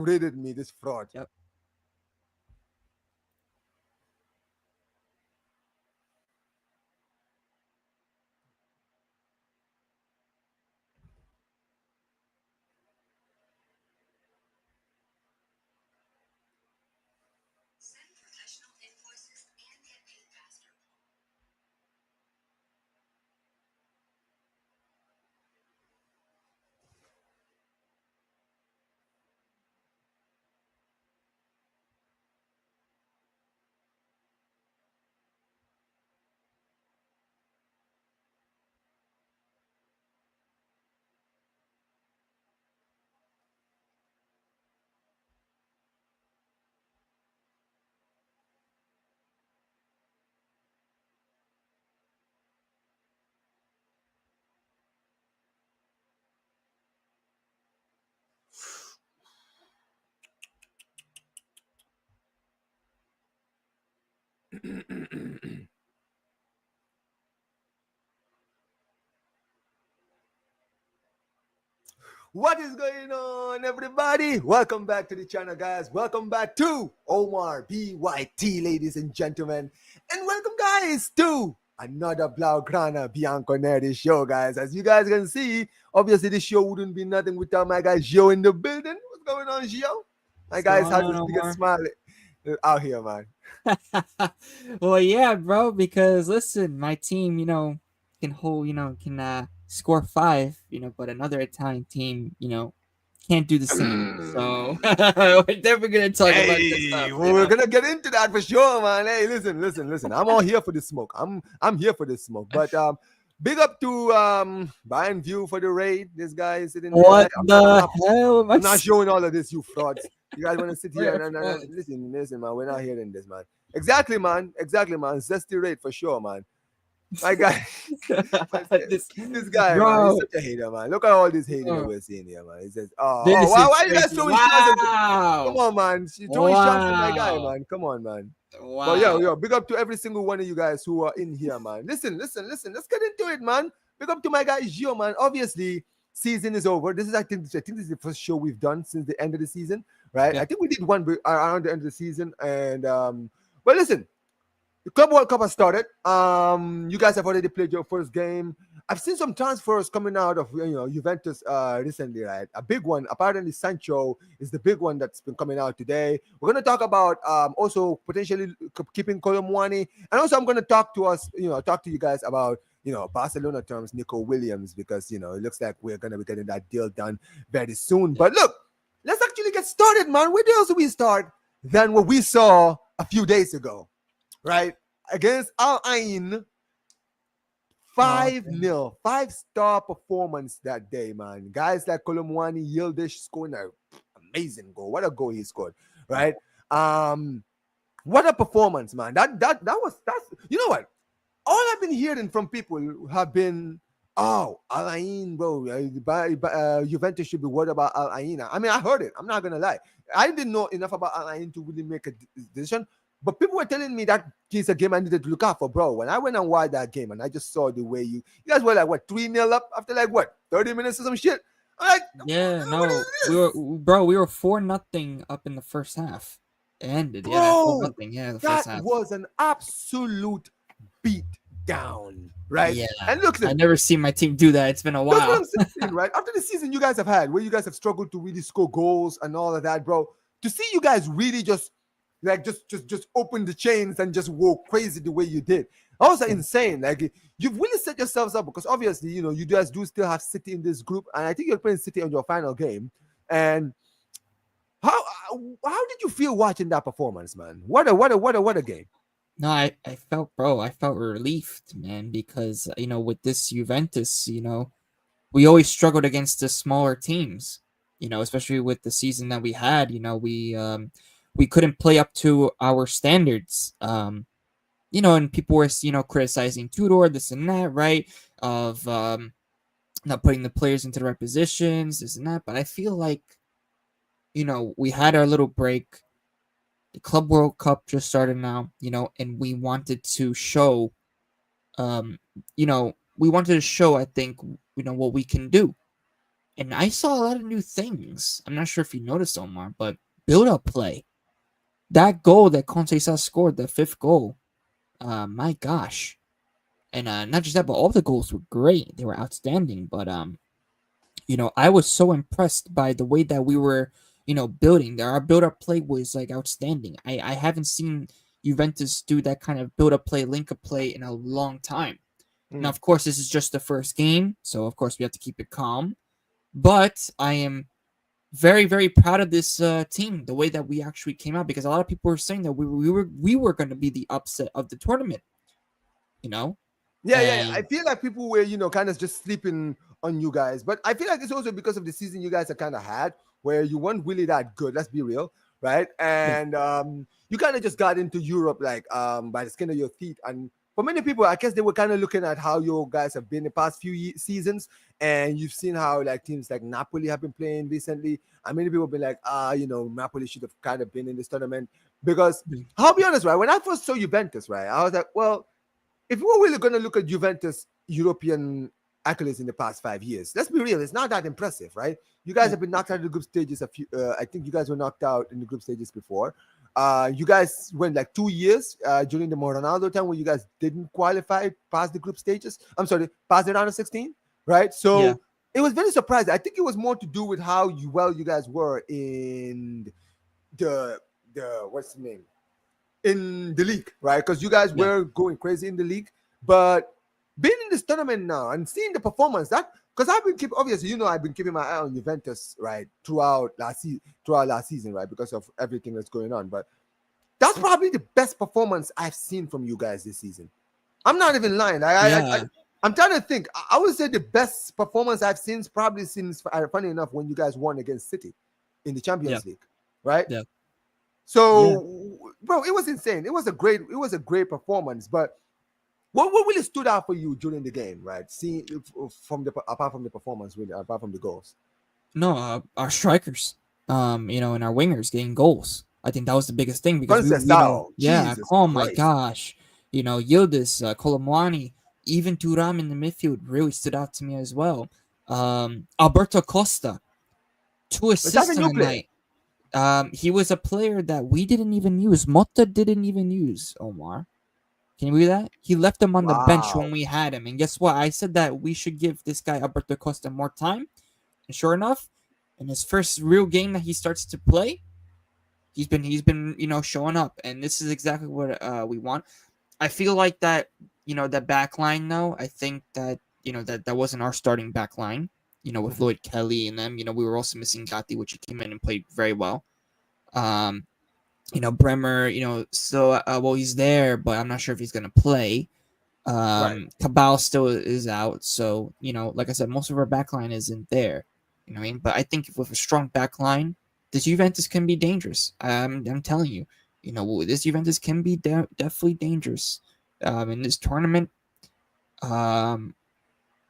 Rated me this fraud. Yep. What is going on, everybody? Welcome back to the channel, guys. Welcome back to Omar BYT, ladies and gentlemen. And welcome, guys, to another Blaugrana Bianconeri show, guys. As you guys can see, obviously, this show wouldn't be nothing without my guy, Gio, in the building. What's going on, Gio? My What's guys going had on, this biggest Omar? smile out here, man. Well, yeah, bro. Because listen, my team, can hold, can score five, but another Italian team, can't do the same. So we're definitely gonna talk about this Hey, stuff. well, we're gonna get into that for sure, man. Hey, listen. I'm all here for the smoke. I'm here for the smoke. But big up to Bayern View for the raid. This guy is sitting there. What Like, the hell am I I'm not showing all of this, you frauds. You guys want to sit here We're and frauds. listen, man. We're not hearing this, man. Exactly, man. Zesty raid for sure, man. My guy, this, this guy, man, he's bro, such a hater, man. Look at all this hating that bro, we're seeing here, man. He says, "Oh, this why is you guys crazy. throwing shots at the? Come Wow, on, man, throwing shots at my guy, wow, man. Come on, man." But wow. big up to every single one of you guys who are in here, man. Listen. Let's get into it, man. Big up to my guy Gio, man. Obviously, season is over. I think this is the first show we've done since the end of the season, right? I Yep. think we did one around the end of the season, and but listen, the Club World Cup has started. You guys have already played your first game. I've seen some transfers coming out of Juventus recently, right? A big one. Apparently, Sancho is the big one that's been coming out today. We're going to talk about also potentially keeping Colomwani, and also I'm going to talk to you guys about Barcelona terms, Nico Williams, because it looks like we're going to be getting that deal done very soon. But look, let's actually get started, man. Where else do we start than what we saw a few days ago? Right? Against Al Ain, Oh, 5 okay. 0 5-star performance that day, man. Guys like Kolomwani Yildiz scoring an amazing goal. What a goal he scored, right? Um, what a performance, man. That's you know what? All I've been hearing from people have been, oh, Al Ain, bro. Juventus should be worried about Al Ain. I mean, I heard it. I'm not gonna lie. I didn't know enough about Al Ain to really make a decision. But people were telling me that is a game I needed to look out for, bro. When I went and watched that game and I just saw the way you guys were like, what, 3-0 up after like what, 30 minutes or some shit? I'm like, Yeah, what no, is this? we were 4-0 up in the first half. It ended, yeah, four Bro, nothing, yeah, the first that half. was an absolute beat down, right? Yeah, And look, I never seen my team do that. It's been a that's what while. I'm saying, right? After the season you guys have had, where you guys have struggled to really score goals and all of that, bro, to see you guys really just like just open the chains and just go crazy the way you did. That was insane. Like you've really set yourselves up because obviously, you guys do still have City in this group, and I think you're playing City on your final game. And how did you feel watching that performance, man? What a game. No, I felt, bro, I felt relieved, man, because with this Juventus, we always struggled against the smaller teams, especially with the season that we had. We couldn't play up to our standards. And people were criticizing Tudor, this and that, right? Of not putting the players into the right positions, this and that. But I feel like we had our little break. The Club World Cup just started now, and we wanted to show, um, we wanted to show, I think, what we can do. And I saw a lot of new things. I'm not sure if you noticed, Omar, but build up play. That goal that Conceição scored, the fifth goal, my gosh. And not just that, but all the goals were great. They were outstanding. But I was so impressed by the way that we were, building. Our build up play was like outstanding. I haven't seen Juventus do that kind of build up play, link up play in a long time. Now, Mm. of course, this is just the first game, so of course we have to keep it calm. But I am very, very proud of this team, the way that we actually came out, because a lot of people were saying that we were going to be the upset of the tournament, you know, Yeah. I and feel like people were, kind of just sleeping on you guys. But I feel like it's also because of the season you guys have kind of had, where you weren't really that good. Let's be real, right? yeah, And you kind of just got into Europe like by the skin of your teeth. And for many people, I guess they were kind of looking at how you guys have been the past few seasons, and you've seen how like teams like Napoli have been playing recently. And many people have been like, Napoli should have kind of been in this tournament because I'll be honest, right? When I first saw Juventus, right, I was like, well, if we're really going to look at Juventus European accolades in the past 5 years, let's be real, it's not that impressive, right? You guys yeah, have been knocked out of the group stages a few. I think you guys were knocked out in the group stages before. You guys went like 2 years during the Ronaldo time where you guys didn't qualify past the group stages. I'm sorry, past the round of 16, right? yeah, So it was very surprising. I think it was more to do with how you guys were in the what's the name in the league, right? Because you guys yeah, were going crazy in the league, but being in this tournament now and seeing the performance that because I've been keeping obviously I've been keeping my eye on Juventus right throughout last season, right, because of everything that's going on. But that's probably the best performance I've seen from you guys this season. I'm not even lying. yeah, I'm trying to think. I would say the best performance I've seen is probably since funny enough when you guys won against City in the yeah, Champions League, right? yeah, yeah. So, bro, it was insane. It was a great performance. But what really stood out for you during the game, right? Seeing from the apart from the performance, really, apart from the goals. No, our strikers, and our wingers getting goals. I think that was the biggest thing because Conceição, yeah, Jesus oh my Christ. gosh, Yildiz, Colomwani, even Turam in the midfield really stood out to me as well. Alberto Costa, two But that's a assists on new the player. night. He was a player that we didn't even use. Motta didn't even use Omar. Can you believe that? He left him on the bench when Wow. we had him. And guess what? I said that we should give this guy Alberto Costa more time. And sure enough, in his first real game that he starts to play, he's been showing up. And this is exactly what we want. I feel like that that back line though. I think that that wasn't our starting back line. With Mhm. Lloyd Kelly and them. We were also missing Gatti, which he came in and played very well. Um, Bremer, still well he's there, but I'm not sure if he's gonna play. Right. Cabal still is out, so like I said, most of our backline isn't there. You know what I mean? But I think with a strong backline, this Juventus can be dangerous. I'm telling you, this Juventus can be definitely dangerous in this tournament. Um,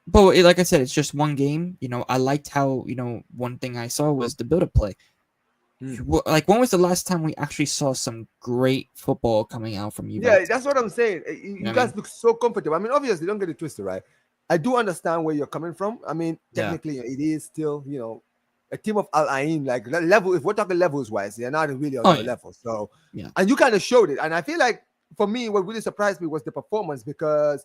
but like I said, it's just one game. I liked how one thing I saw was the build-up play. Mm. Like when was the last time we actually saw some great football coming out from Yeah, Juventus? that's what I'm saying. You know You what I guys mean? look so comfortable. I mean, obviously, don't get it twisted, right? I do understand where you're coming from. I mean, Yeah, technically, it is still, a team of Al Ain, like level. If we're talking levels wise, they're not really on oh your yeah, level. So, yeah, and you kind of showed it. And I feel like for me, what really surprised me was the performance because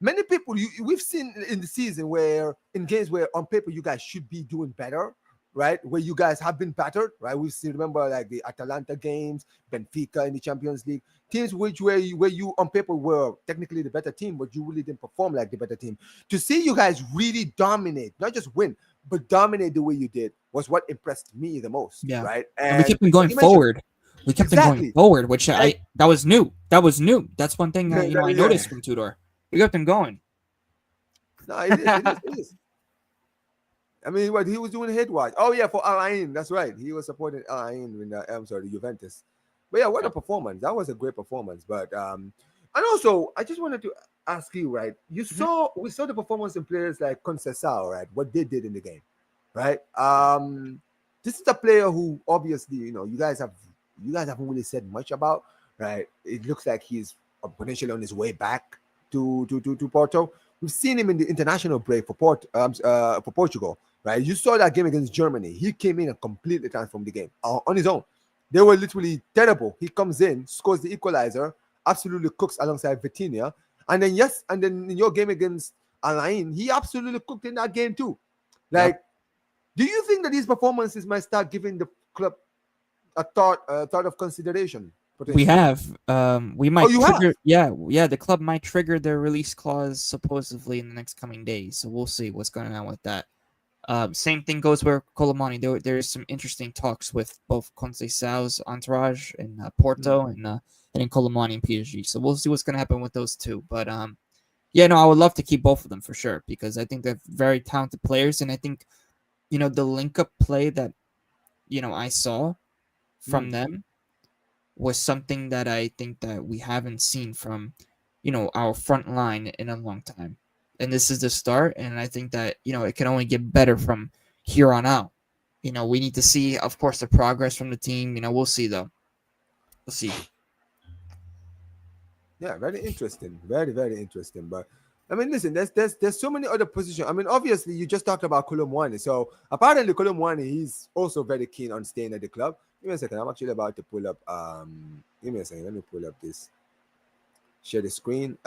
many people we've seen in the season where in games where on paper you guys should be doing better, right? Where you guys have been battered, right? We still remember like the Atalanta games, Benfica in the Champions League, teams where you on paper were technically the better team, but you really didn't perform like the better team. To see you guys really dominate, not just win, but dominate the way you did was what impressed me the most, yeah. right? And we And kept them like going you mentioned, forward. We kept them going exactly, forward, which I like that was new. That was new. That's one thing I yeah. noticed from Tudor. We kept them going. No, it is. I mean, what he was doing head watch. Oh yeah, for Al Ain. That's right. He was supporting Al Ain in I'm sorry, the Juventus. But yeah, what a Yeah. performance! That was a great performance. But and also I just wanted to ask you, right? Mhm. We saw the performance in players like Conceição, right? What they did in the game, right? This is a player who obviously you guys haven't really said much about, right? It looks like he's potentially on his way back to Porto. We've seen him in the international break for Portugal, right? You saw that game against Germany. He came in and completely transformed the game on his own. They were literally terrible. He comes in, scores the equalizer, absolutely cooks alongside Vitinha. And then, yes, and then in your game against Alain, he absolutely cooked in that game too. Yep. Like, do you think that these performances might start giving the club a thought of consideration? We Potentially. have. We Oh, might you have. trigger. Yeah. The club might trigger their release clause supposedly in the next coming days. So we'll see what's going on with that. Same thing goes with Colomani. There's some interesting talks with both Conceição's entourage in Mm. Porto and in Colomani and PSG. So we'll see what's going to happen with those two. But yeah, no, I would love to keep both of them for sure because I think they're very talented players, and I think the link up play that I saw from Mm. them was something that I think that we haven't seen from our front line in a long time. And this is the start, and I think that it can only get better from here on out. We need to see, of course, the progress from the team. We'll see though. We'll see. Yeah, very interesting. Very, very interesting. But I mean, listen, there's so many other positions. I mean, obviously, you just talked about Kolomwani. So apparently, Kolomwani, he's also very keen on staying at the club. Give me a second. I'm actually about to pull up. Give me a second. Let me pull up this. Share the screen.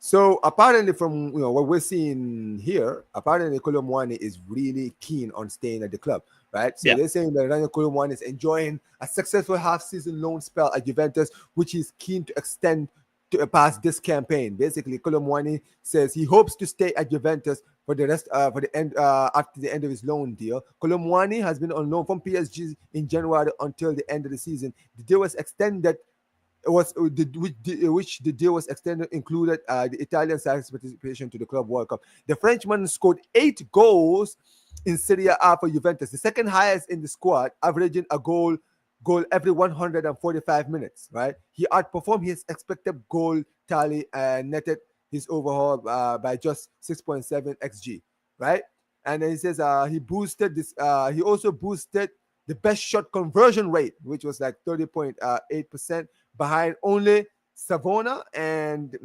So apparently, from what we're seeing here, apparently Kolomwani is really keen on staying at the club, right? So Yeah. they're saying that Rania Kolomwani is enjoying a successful half-season loan spell at Juventus, which he's keen to extend to past this campaign. Basically, Kolomwani says he hopes to stay at Juventus for the rest for the end after the end of his loan deal. Kolomwani has been on loan from PSG in January until the end of the season. The deal was extended which the deal was extended included the Italian side's participation to the Club World Cup. The Frenchman scored 8 goals in Serie A for Juventus, the second highest in the squad, averaging a goal every 145 minutes. Right, he outperformed his expected goal tally and netted his overhaul by just 6.7 xg. Right, and then he says he boosted this. He also boosted the best shot conversion rate, which was like 30.8%, behind only Savona and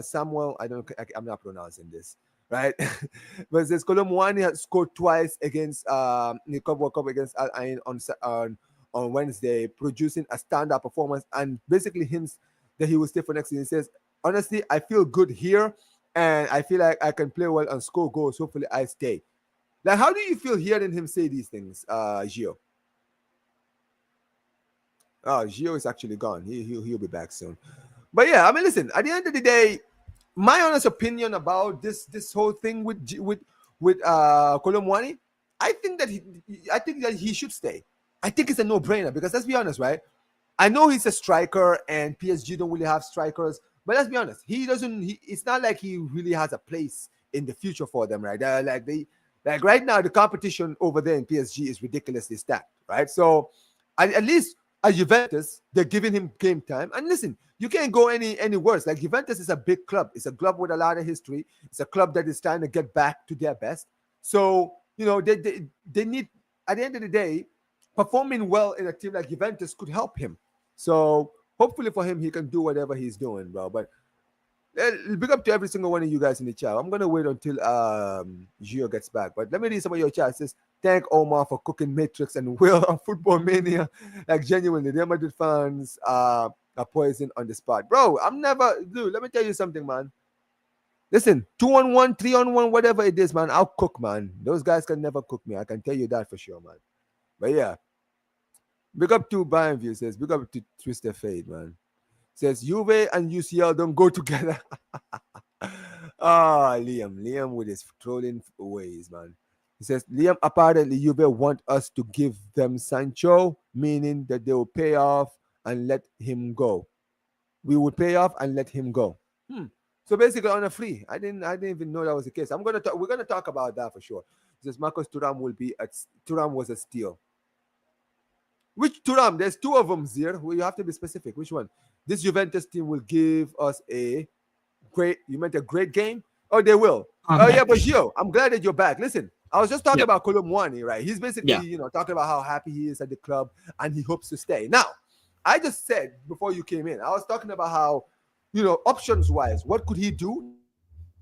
Samuel. I'm not pronouncing this right, but it says Colomwani had scored twice against the Cup World Cup against Al Ain on Wednesday, producing a standout performance and basically hints that he will stay for next season. He says, "Honestly, I feel good here, and I feel like I can play well and score goals. Hopefully, I stay." Like, how do you feel hearing him say these things, Gio? Oh, Gio is actually gone. He'll be back soon. But yeah, I mean, listen. At the end of the day, my honest opinion about this whole thing with Kolomwani, I think that he should stay. I think it's a no brainer because let's be honest, right? I know he's a striker and PSG don't really have strikers, but let's be honest, he doesn't. It's not like he really has a place in the future for them, right? Like right now, the competition over there in PSG is ridiculously stacked, right? So at least at Juventus, they're giving him game time. And listen, you can't go any worse. Like Juventus is a big club. It's a club with a lot of history. It's a club that is trying to get back to their best. So they need, at the end of the day, performing well in a team like Juventus could help him. So hopefully for him, he can do whatever he's doing, bro. But big up to every single one of you guys in the chat. I'm gonna wait until Gio gets back. But let me read some of your chats. It says, thank Omar for cooking Matrix and Will on Football Mania. Like genuinely, Real Madrid fans are poison on the spot. Bro, I'm never dude, let me tell you something, man. Listen, 2-on-1, 3-on-1, whatever it is, man. I'll cook, man. Those guys can never cook me. I can tell you that for sure, man. But yeah. Big up to Bayern View says, big up to Twister Fade, man. Says Juve and UCL don't go together. Liam with his trolling ways, man. He says Liam apparently Juve want us to give them Sancho, meaning that they will pay off and let him go. We would pay off and let him go. So basically on a free. I didn't even know that was the case. We're gonna talk about that for sure. He says Marcus Thuram was a steal. Which Thuram? There's two of them here. You have to be specific. Which one? This Juventus team will give us a great. You meant a great game? Oh, they will. Oh yeah, but Gio, I'm glad that you're back. Listen, I was just talking about Colomwani, right? He's basically, talking about how happy he is at the club and he hopes to stay. Now, I just said before you came in, I was talking about how, options wise, what could he do?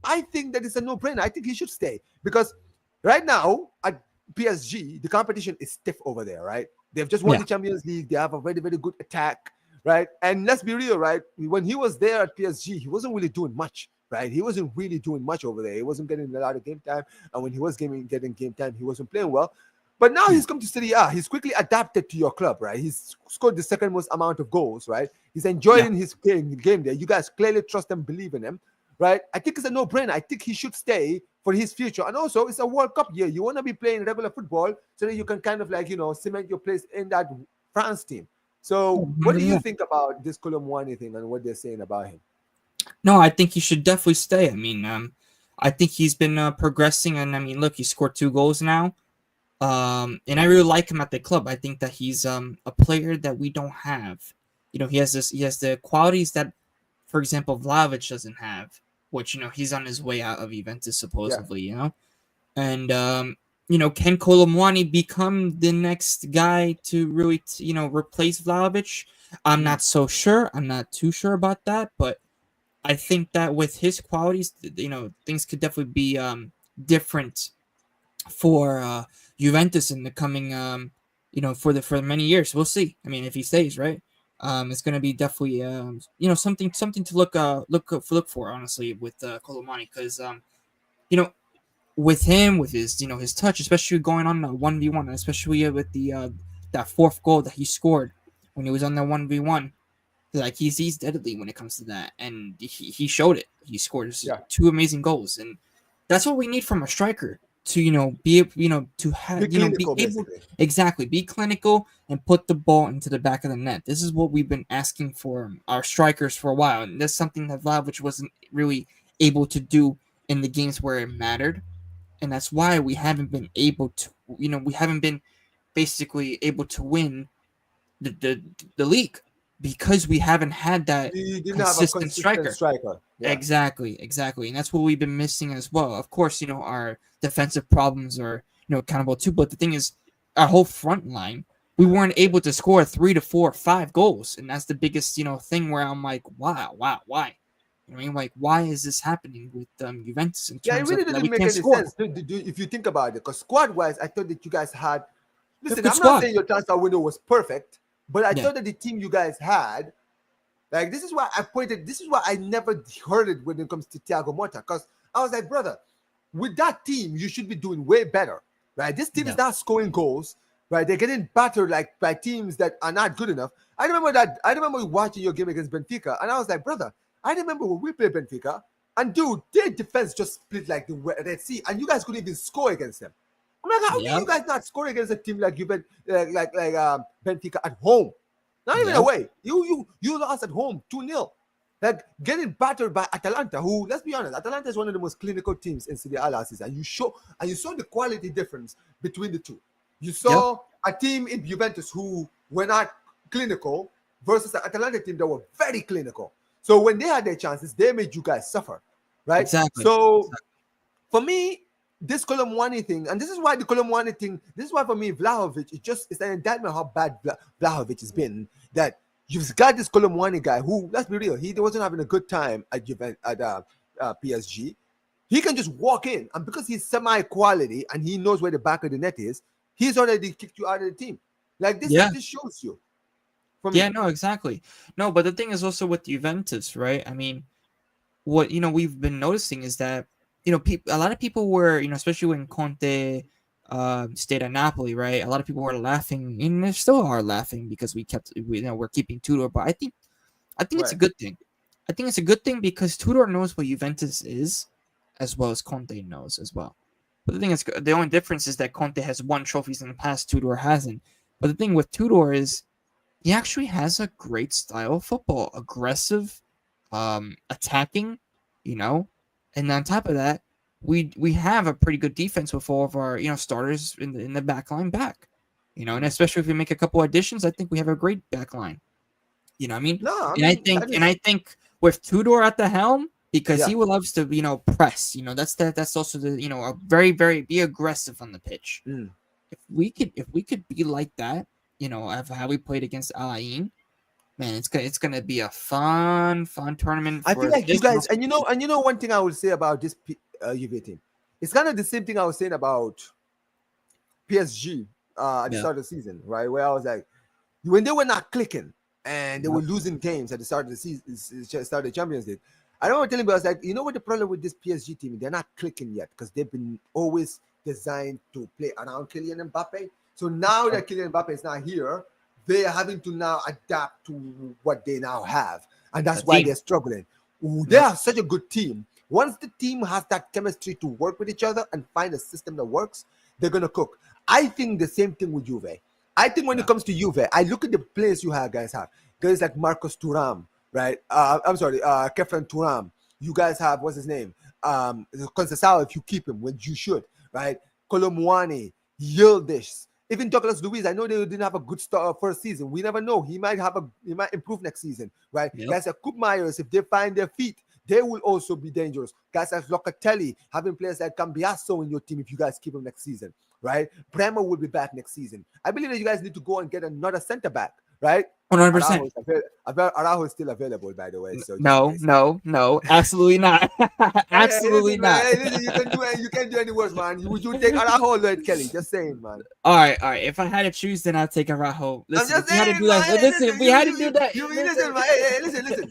I think that it's a no-brainer. I think he should stay because Right now at PSG, the competition is stiff over there, right? They've just won Yeah. the Champions League. They have a very, very good attack, right? And let's be real, right? When he was there at PSG, he wasn't really doing much, right? He wasn't really doing much over there. He wasn't getting a lot of game time. And when he was getting game time, he wasn't playing well. But now Yeah. he's come to Serie A. He's quickly adapted to your club, right? He's scored the second most amount of goals, right? He's Yeah. enjoying his game there. You guys clearly trust and believe in him, right? I think it's a no-brainer. I think he should stay for his future. And also, it's a World Cup year. You want to be playing regular football so that you can kind of like, cement your place in that France team. So, what do you 100%. think about this Colomwani thing and what they're saying about him? No, I think he should definitely stay. I mean, I think he's been progressing, and I mean, look, he scored 2 goals now. And I really like him at the club. I think that he's a player that we don't have. He has the qualities that, for example, Vlahovic doesn't have, which he's on his way out of Juventus Yeah. supposedly. And can Colomwani become the next guy to really replace Vlahovic? I'm Mm. not so sure. I'm not too sure about that, but I think that with his qualities, things could definitely be different for Juventus in the coming for many years. We'll see. I mean, if he stays, right? It's going to be definitely something to look for, honestly, with Colomani, because you know with him, with his his touch, especially going on the 1v1, especially with the that fourth goal that he scored when he was on the 1v1. Like, he's deadly when it comes to that, and he showed it. He scored Yeah. 2 amazing goals, and that's what we need from a striker to be able, to Be have be clinical, able, basically. exactly, be clinical and put the ball into the back of the net. This is what we've been asking for our strikers for a while, and that's something that Vlahovic wasn't really able to do in the games where it mattered, and that's why we haven't been able to, we haven't been basically able to win the league, because we haven't had that We didn't have a consistent consistent striker. striker. Yeah. Exactly, and that's what we've been missing as well. Of course, our defensive problems are accountable too. But the thing is, our whole front line, we weren't able to score 3 to 4, 5 goals, and that's the biggest thing where I'm like, wow, why? I mean, like, why is this happening with Juventus in Yeah, it terms of really that didn't we make can't any score? sense if you think about it. Because squad wise, I thought that you guys had. We have a Listen, good I'm not squad. saying your transfer window was perfect, but I Yeah, thought that the team you guys had, like, this is why I pointed. This is why I never heard it when it comes to Thiago Motta. Because I was like, brother, with that team, you should be doing way better, right? This team is yeah, not scoring goals, right? They're getting battered like by teams that are not good enough. I remember that. I remember watching your game against Benfica, and I was like, brother, I remember when we played Benfica, and dude, their defense just split like the Red Sea, and you guys couldn't even score against them. I'm like, how can yeah, you guys not score against a team like like Benfica at home? Not even yeah, away. You lost at home 2-0. Like getting battered by Atalanta, who, let's be honest, Atalanta is one of the most clinical teams in Serie A last season. You saw the quality difference between the two. You yeah, saw a team in Juventus who were not clinical versus an Atalanta team that were very clinical. So when they had their chances, they made you guys suffer, right? exactly. So for me, this Colomwani thing, and this is why the Colomwani thing, this is why for me, Vlahovic, it's an indictment how bad Vlahovic has been. That you've got this Colomwani guy who, let's be real, he wasn't having a good time at PSG. He can just walk in, and because he's semi-quality and he knows where the back of the net is, he's already kicked you out of the team. Like Yeah, this shows you for yeah, me. no, exactly. No, but the thing is also with Juventus, right? I mean, what we've been noticing is that a lot of people were, especially when Conte stayed at Napoli, right? A lot of people were laughing, and they still are laughing because we're keeping Tudor. But I think it's a Right. good thing. I think it's a good thing because Tudor knows what Juventus is, as well as Conte knows as well. But the thing is, the only difference is that Conte has won trophies in the past, Tudor hasn't. But the thing with Tudor is he actually has a great style of football, aggressive, attacking, you know. And on top of that, we have a pretty good defense with all of our starters in the back line back, and Mm. especially if we make a couple additions, I think we have a great back line. You know what I mean? No, I And I mean think that and is, I think with Tudor at the helm, because yeah. he loves to press. That's also the a very very be aggressive on the pitch. Mm. If we could be like that, of how we played against Alain, man, it's gonna be a fun tournament I feel for like you this and guys, also and for you. one thing I would say about this Juve team It's kind of the same thing I was saying about PSG at the Yeah. start of the season, right? Where I was like, when they were not clicking and they were Yep. losing games at the start of the season, start of the Champions League. I don't want to tell you, but I was like, you know what the problem with this PSG team? They're not clicking yet because they've been always designed to play around Kylian Mbappe. So now Sure. that Kylian Mbappe is not here, they are having to now adapt to what they now have, and that's A why team. they're struggling. Ooh, they Yep. are such a good team. Once the team has that chemistry to work with each other and find a system that works, they're gonna cook. I think the same thing with Juve. I think when it Yeah. comes to Juve, I look at the players you have, guys like Marcos Thuram, right? I'm sorry, Kefren Thuram. You guys have what's his name? Conceição, if you keep him, when you should, right? Colomwani, Yildiz, even Douglas Luiz. I know they didn't have a good start first season. We never know. He might improve next season, right? Yep. Guys like Koop Myers, if they find their feet, they will also be dangerous. Guys like Locatelli, having players like Cambiasso in your team if you guys keep him next season, right? Bremer will be back next season. I believe that you guys need to go and get another center back, right? 100%. Araujo is still available, by the way. So just in No, case. no, no, absolutely not. Hey, Absolutely listen, man. not. Hey, listen, you can't do any worse, man. Would you take Araujo or Lloyd Kelly? Just saying, man. All right, all right. If I had to choose, then I'd take Araujo. I'm Listen, just if we had to saying, do man. that, Hey, listen, if listen, we had to do that, you listen, man. Hey,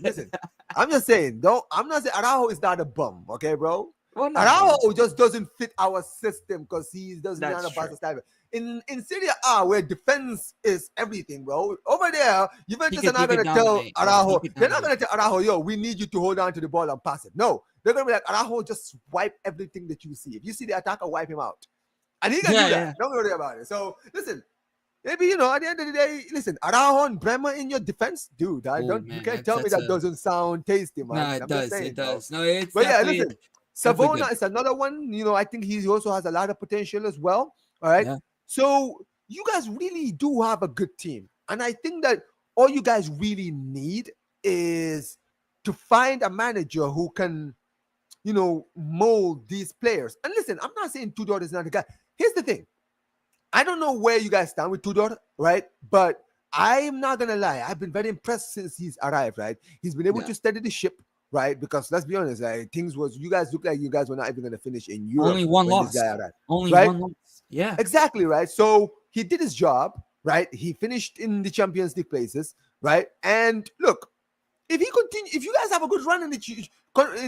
listen. I'm just saying. Don't. I'm not saying Araujo is not a bum, okay, bro. well, no, Araujo just doesn't fit our system because he doesn't that's have a true. Barca style. In Serie A, where defense is everything, bro. Over there, Juventus are He not could gonna tell dominate. Yeah, he Araujo. could They're not dominate. gonna tell Araujo, yo, we need you to hold on to the ball and pass it. No, they're gonna be like, Araujo, just wipe everything that you see. If you see the attacker, wipe him out, and he can Yeah, do yeah. that. Don't worry about it. So listen. Maybe at the end of the day, listen, Araujo and Bremer in your defense, dude. I Oh don't. You man, can't tell me that's that a doesn't sound tasty, no. man. It I'm just does. It saying, bro. does. No, it's But yeah, definitely listen, definitely good. Savona is another one. I think he also has a lot of potential as well. All right. Yeah, So you guys really do have a good team. And I think that all you guys really need is to find a manager who can, mold these players. And listen, I'm not saying Tudor is not the guy. Here's the thing. I don't know where you guys stand with Tudor, right? But I'm not gonna lie, I've been very impressed since he's arrived, right? He's been able yeah. to steady the ship, right? Because let's be honest, things was you guys look like you guys were not even gonna finish in Europe Only one when this loss. guy arrived, Only right? one loss. Yeah, Exactly, right? So he did his job, right? He finished in the Champions League places, right? And look, if you guys have a good run in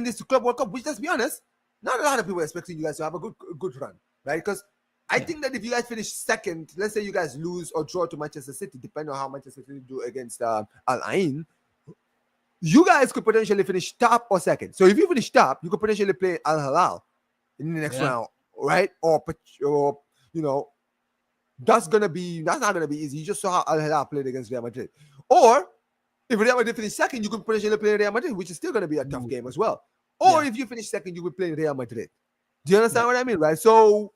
this Club World Cup, which let's be honest, not a lot of people are expecting you guys to have a good run, right? Because I yeah. think that if you guys finish second, let's say you guys lose or draw to Manchester City, depending on how Manchester City do against Al Ain, you guys could potentially finish top or second. So if you finish top, you could potentially play Al Hilal in the next Yeah. round, right? Or you know, that's not gonna be easy. You just saw how Al Hilal played against Real Madrid. Or if Real Madrid finish second, you could potentially play Real Madrid, which is still gonna be a tough Ooh, game as well. Or yeah, if you finish second, you would play Real Madrid. Do you understand yeah, what I mean, right? So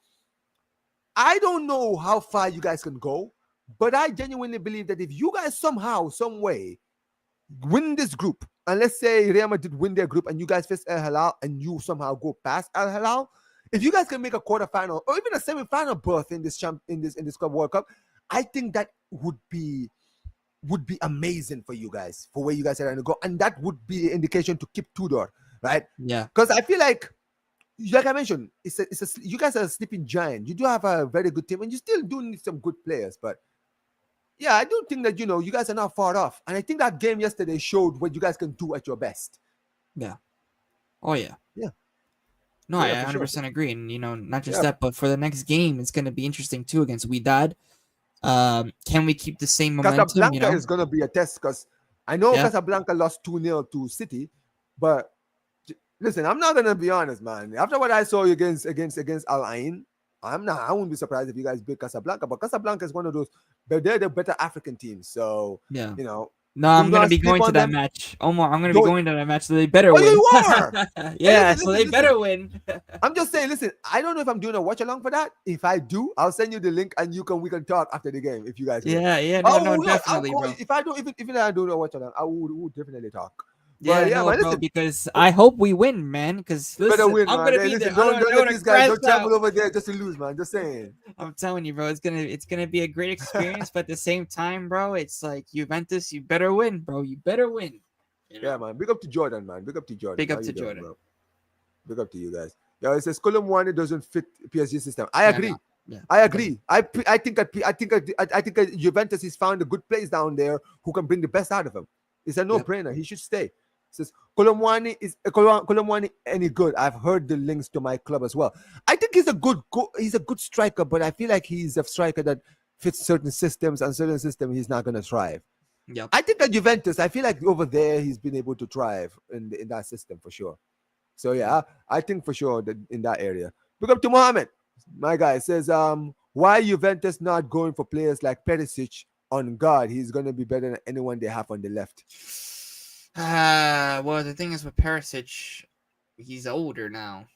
I don't know how far you guys can go, but I genuinely believe that if you guys somehow, some way, win this group, and let's say Real Madrid win their group, and you guys face Al Hilal, and you somehow go past Al Hilal, if you guys can make a quarterfinal or even a semi-final berth in this Club World Cup, I think that would be amazing for you guys for where you guys are going to go, and that would be the indication to keep Tudor, right? yeah. Because I feel like I mentioned, you guys are a sleeping giant. You do have a very good team, and you still do need some good players. But yeah, I do think that you guys are not far off, and I think that game yesterday showed what you guys can do at your best. Yeah. Oh yeah. Yeah, No, I yeah, for sure. 100% agree. And not just Yeah, that, but for the next game, it's gonna be interesting too against Widad. Can we keep the same momentum? Casablanca is gonna be a test because I know Yeah. Casablanca lost 2-0 to City, but listen, I'm not gonna be honest, man. After what I saw you against Al Ain, I wouldn't be surprised if you guys beat Casablanca. But Casablanca is one of those, but they're the better African teams. So Yeah. you know, No, do I'm gonna not be sleep going to on that them. match. Omar, I'm gonna be Don't. going to that match, so they better Oh, win. you are. Hey, Yeah, so they listen. better win. I'm just saying, listen, I don't know if I'm doing a watch along for that. If I do, I'll send you the link and we can talk after the game if you guys win. Yeah, yeah, no, Oh, no, look, I'll definitely, call bro. you. If I don't, even if I don't do a watch along, I would definitely talk. But Yeah, yeah, no, man, bro, listen, because I hope we win, man. Because you better listen, win, I'm man. gonna Hey, be there. listen, I'm don't gonna, let I'm these gonna guys crash don't travel out. over there just to lose, man. Just saying. I'm telling you, bro, it's gonna be a great experience. But at the same time, bro, it's like Juventus, you better win, bro. You better win. Yeah, man. Big up to Jordan, man. Big up to Jordan. Big How up you to doing, Jordan. bro? Big up to you guys. Yeah, it says Colomwani doesn't fit PSG system. I Yeah, no, agree. yeah, I it doesn't. agree. I think that I think that Juventus has found a good place down there who can bring the best out of him. It's a Yep. no-brainer. He should stay. It says Colomwani any good? I've heard the links to my club as well. I think he's a good striker, but I feel like he's a striker that fits certain systems and certain system he's not gonna thrive. Yep. I think at Juventus, I feel like over there he's been able to thrive in that system for sure. So Yep. yeah, I think for sure that in that area. Look up to Mohammed. My guy says, why Juventus not going for players like Perisic on guard? He's gonna be better than anyone they have on the left. Well, the thing is with Perisic, he's older now,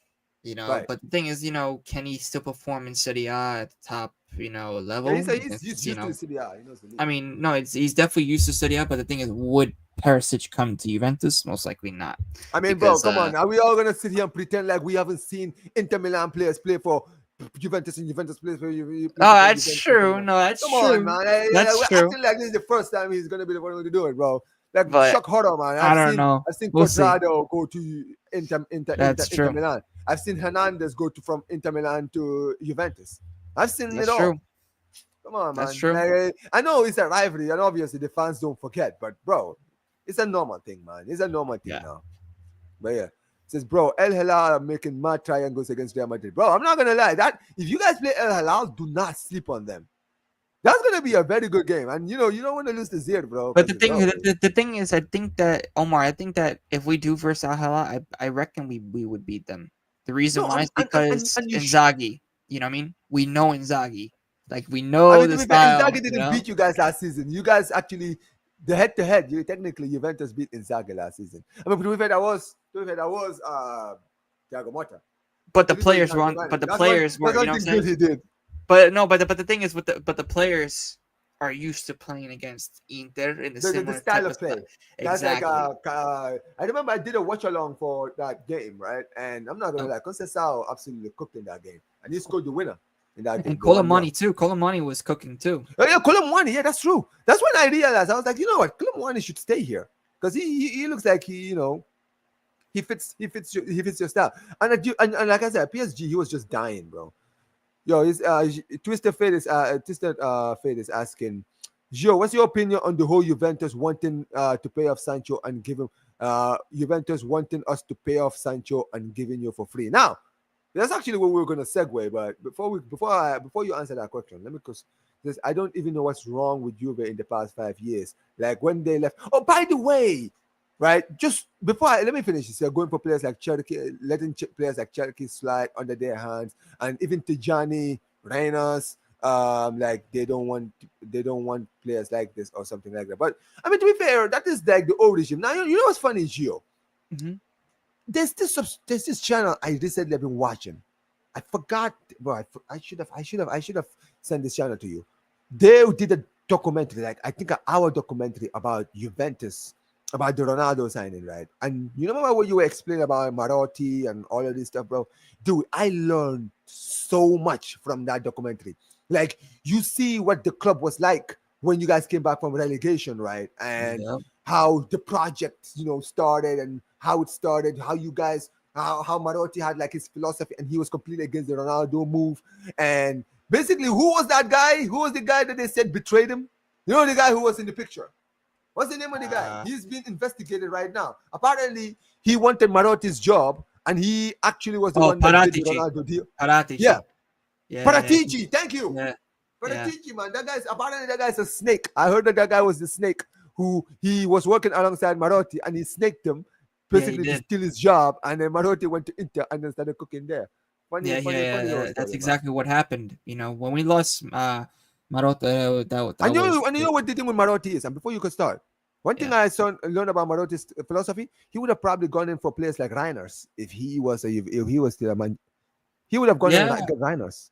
Right. But the thing is, can he still perform in Serie A at the top, Yeah, level? he's Against, used to the City A. He knows the I league. mean, no, he's definitely used to Serie A, but the thing is, would Perisic come to Juventus? Most likely not, I mean, bro, because come on. Are we all gonna sit here and pretend like we haven't seen Inter Milan players play for Juventus and Juventus players for play oh, for that's Juventus? true. No, that's Come on, true. man. That's We're true. acting like this is the first time he's gonna be the one to do it, bro. Like But shock horror, man. I don't know. I've seen We'll see. Quadrado go to That's Inter true. Milan. I've seen Hernandez go to from Inter Milan to Juventus. I've seen it That's all. true. Come on, That's man. true. Like, I know it's a rivalry, and obviously the fans don't forget, but bro, it's a normal thing, man. It's a normal thing Yeah. now. But yeah. It says, bro, El Hilal are making mad triangles against Real Madrid. Bro, I'm not gonna lie. That if you guys play El Hilal, do not sleep on them. That's gonna be a very good game. And you don't want to lose the zero, bro. But Because the thing, bro, the thing is, I think that Omar, I think that if we do versus Al Hilal, I reckon we would beat them. The reason no, why is and because and Inzaghi. You know what I mean? We know Inzaghi. Like we I know mean, to the be fair, style. Inzaghi didn't beat you guys last season. You guys actually, the head-to-head, you technically Juventus beat Inzaghi last season. I mean, to be fair, that was Thiago Motta. But the Even though he's players not were the on. manager, But the that's one players that's were. You one know what thing I'm good saying? he did. But no. But the thing is, the players are used to playing against Inter in the The similar style type of of stuff. play. That's like Exactly. I remember I did a watch along for that game, right? And I'm not gonna Oh, lie, Conceição absolutely cooked in that game, and he scored the winner in that game, and the 1-0. Colomani too. Colomani was cooking too. Oh yeah, Colomwani, yeah, that's true. That's when I realized I was like, you know what, Colomwani should stay here because he looks like he fits your style. And like I said, PSG he was just dying, bro. Yo, Twisted Fate is asking, Joe, what's your opinion on the whole Juventus wanting to pay off Sancho and give him Juventus wanting us to pay off Sancho and giving you for free? Now, that's actually what we were gonna segue, but before you answer that question, let me because I don't even know what's wrong with Juve in the past 5 years. Like when they left. Oh, by the way, right? Just let me finish this. You're going for players like Cherokee, letting players like Cherokee slide under their hands, and even Tijani, Reynos, like they don't want players like this or something like that. But I mean, to be fair, that is like the old regime. Now you know what's funny, Gio? Hmm. There's this channel I recently have been watching. I forgot, bro. I should have sent this channel to you. They did a documentary, like I think an hour documentary about Juventus, about the Ronaldo signing, right? And you remember what you were explaining about Marotti and all of this stuff, bro? Dude, I learned so much from that documentary. Like you see what the club was like when you guys came back from relegation, right? And Yeah. how the project, started and how it started, how you guys how Marotti had like his philosophy and he was completely against the Ronaldo move. And basically, who was that guy? Who was the guy that they said betrayed him? You know the guy who was in the picture. What's the name of the guy? Uh, He's being investigated right now. Apparently, he wanted Marotti's job, and he actually was the oh, one that did the Paratici. Ronaldo deal. Yeah, Paratici. Yeah. Paratici. Thank you. Yeah. Yeah. Paratici, man. That guy's a snake. I heard that guy was the snake who he was working alongside Marotti, and he snaked him Yeah. He basically to did. steal his job. And then Marotti went to Inter and then started cooking there. Funny, Yeah, yeah, funny, yeah, funny little yeah. That's story, man. exactly what happened. When we lost Marotta, that And was you know what the thing with Marotti is, and before you could start, one thing yeah. I learned about Marotti's philosophy, he would have probably gone in for players like Reiners if he was still a man. He would have gone in Yeah. like Reiners.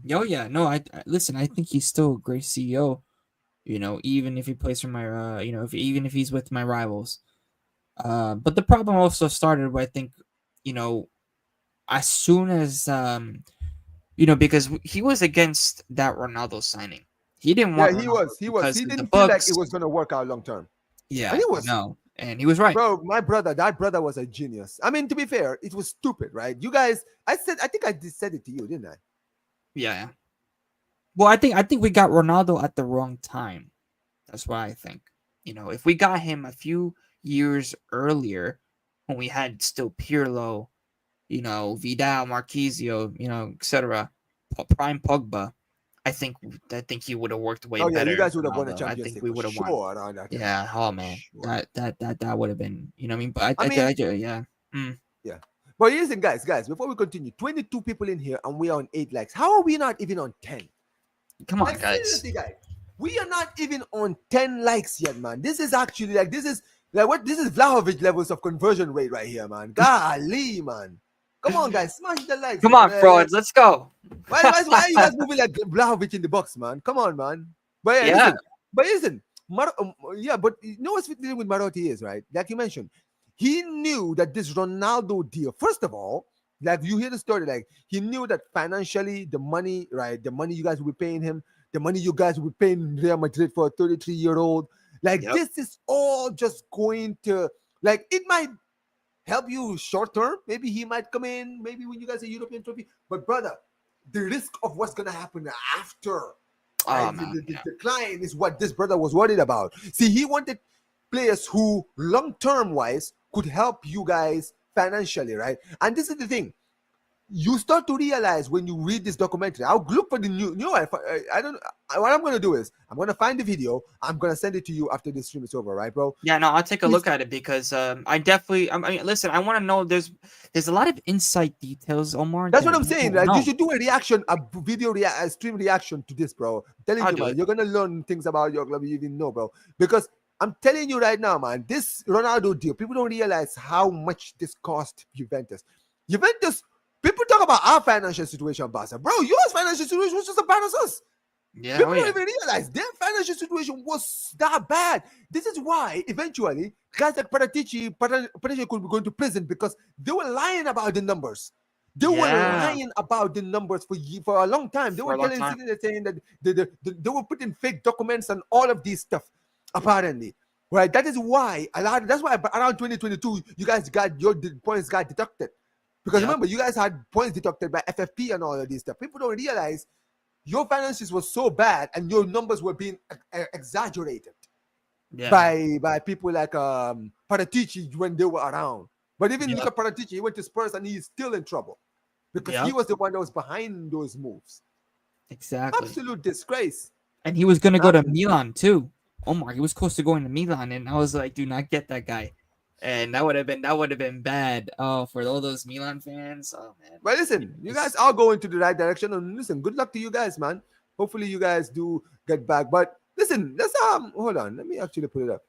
Yo, yeah. No, I listen. I think he's still a great CEO. Even if he plays for my, if even if he's with my rivals. But the problem also started with I think, you know, as soon as because he was against that Ronaldo signing. He didn't Yeah, want he Ronaldo was. He was. because He of the didn't feel like it books. was going to work out long term. And Yeah, it was, no, and he was right. bro, my brother, that brother was a genius. I mean, to be fair, it was stupid, right? You guys, I think I just said it to you, didn't I? Yeah. Well, I think we got Ronaldo at the wrong time. That's what I think. If we got him a few years earlier, when we had still Pirlo, Vidal, Marquisio, etc., prime Pogba, I think he would have worked way Oh yeah, you better than guys would have won a Ronaldo. I Champions think League we for would have won. sure around that time, Yeah. Oh for man, sure. that would have been. You know what I mean? But I mean, yeah. Mm. yeah. But listen, guys, before we continue, 22 people in here and we are on 8 likes. How are we not even on 10? Come on, Like guys. seriously, guys, we are not even on 10 likes yet, man. This is actually like this is like what this is Vlahovic levels of conversion rate right here, man. Golly, man. Come on, guys, smash the likes, Come man. on, frauds. Let's go. Why are you guys moving like Vlahovic in the box, man? Come on, man. But yeah, Yeah. listen, yeah, but you know what's the thing with Marotti is, right? Like you mentioned, he knew that this Ronaldo deal, first of all, like you hear the story, like he knew that financially, the money, right? The money you guys will be paying him, the money you guys will be paying Real Madrid for a 33-year-old, like Yep. this is all just going to, like, it might help you short term. Maybe he might come in, maybe when you guys a European trophy. But brother, the risk of what's gonna happen after, Oh right? man. The Yeah. decline is what this brother was worried about. See, he wanted players who long term wise could help you guys financially, right? And this is the thing, you start to realize when you read this documentary. I'll look for the new. I don't. What I'm gonna do is I'm gonna find the video. I'm gonna send it to you after this stream is over, right, bro? Yeah, no, I'll take a He's, look at it because I definitely. I mean, listen, I want to know. There's a lot of insight details, Omar, that's what that I'm we saying, don't right? You know. should do a reaction, a stream reaction to this, bro. I'm telling I'll you, do man, it. you're gonna learn things about your club you even know, bro. Because I'm telling you right now, man, this Ronaldo deal, people don't realize how much this cost Juventus. Juventus, people talk about our financial situation, Barca. Bro, yours financial situation was just as bad as us. Yeah. Oh People don't yeah. even realize their financial situation was that bad. This is why eventually guys like Paratici could be going to prison because they were lying about the numbers. They were Yeah. lying about the numbers for a long time. They For were a long telling, time. sitting there saying that they were putting fake documents and all of these stuff. Apparently, right? That is why a lot. That's why around 2022, you guys got your points got deducted. Because Yep. remember, you guys had points deducted by FFP and all of these stuff. People don't realize your finances were so bad and your numbers were being exaggerated Yeah. by people like Paratici when they were around. But even Nico Yep. Paratici, he went to Spurs and he's still in trouble because he Yep. was the one that was behind those moves. Exactly. Absolute disgrace. And he was gonna go to Absolute. Milan too. Omar, he was close to going to Milan, and I was like, do not get that guy. And that would have been bad. Oh, for all those Milan fans. Oh man. But listen, you guys It's- are going to the right direction. And listen, good luck to you guys, man. Hopefully you guys do get back. But listen, let's hold on. Let me actually put it up.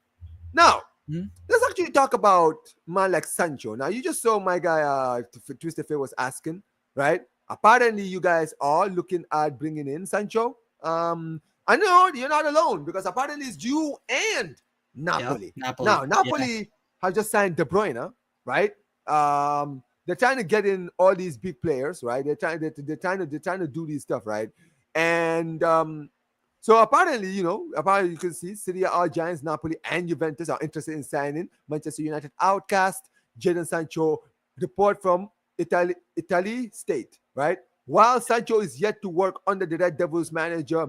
Now, Hmm? let's actually talk about man like Sancho. Now, you just saw my guy, Twisted Fair was asking, right? Apparently, you guys are looking at bringing in Sancho. I know you're not alone because apparently it's you and Yep. Napoli. Now, Napoli. Yeah. Napoli have just signed De Bruyne, right? They're trying to get in all these big players, right? They're trying to do these stuff, right? And so apparently, apparently you can see Serie A giants Napoli and Juventus are interested in signing Manchester United outcast Jadon Sancho. Report from Italy State, right? While Sancho is yet to work under the Red Devils manager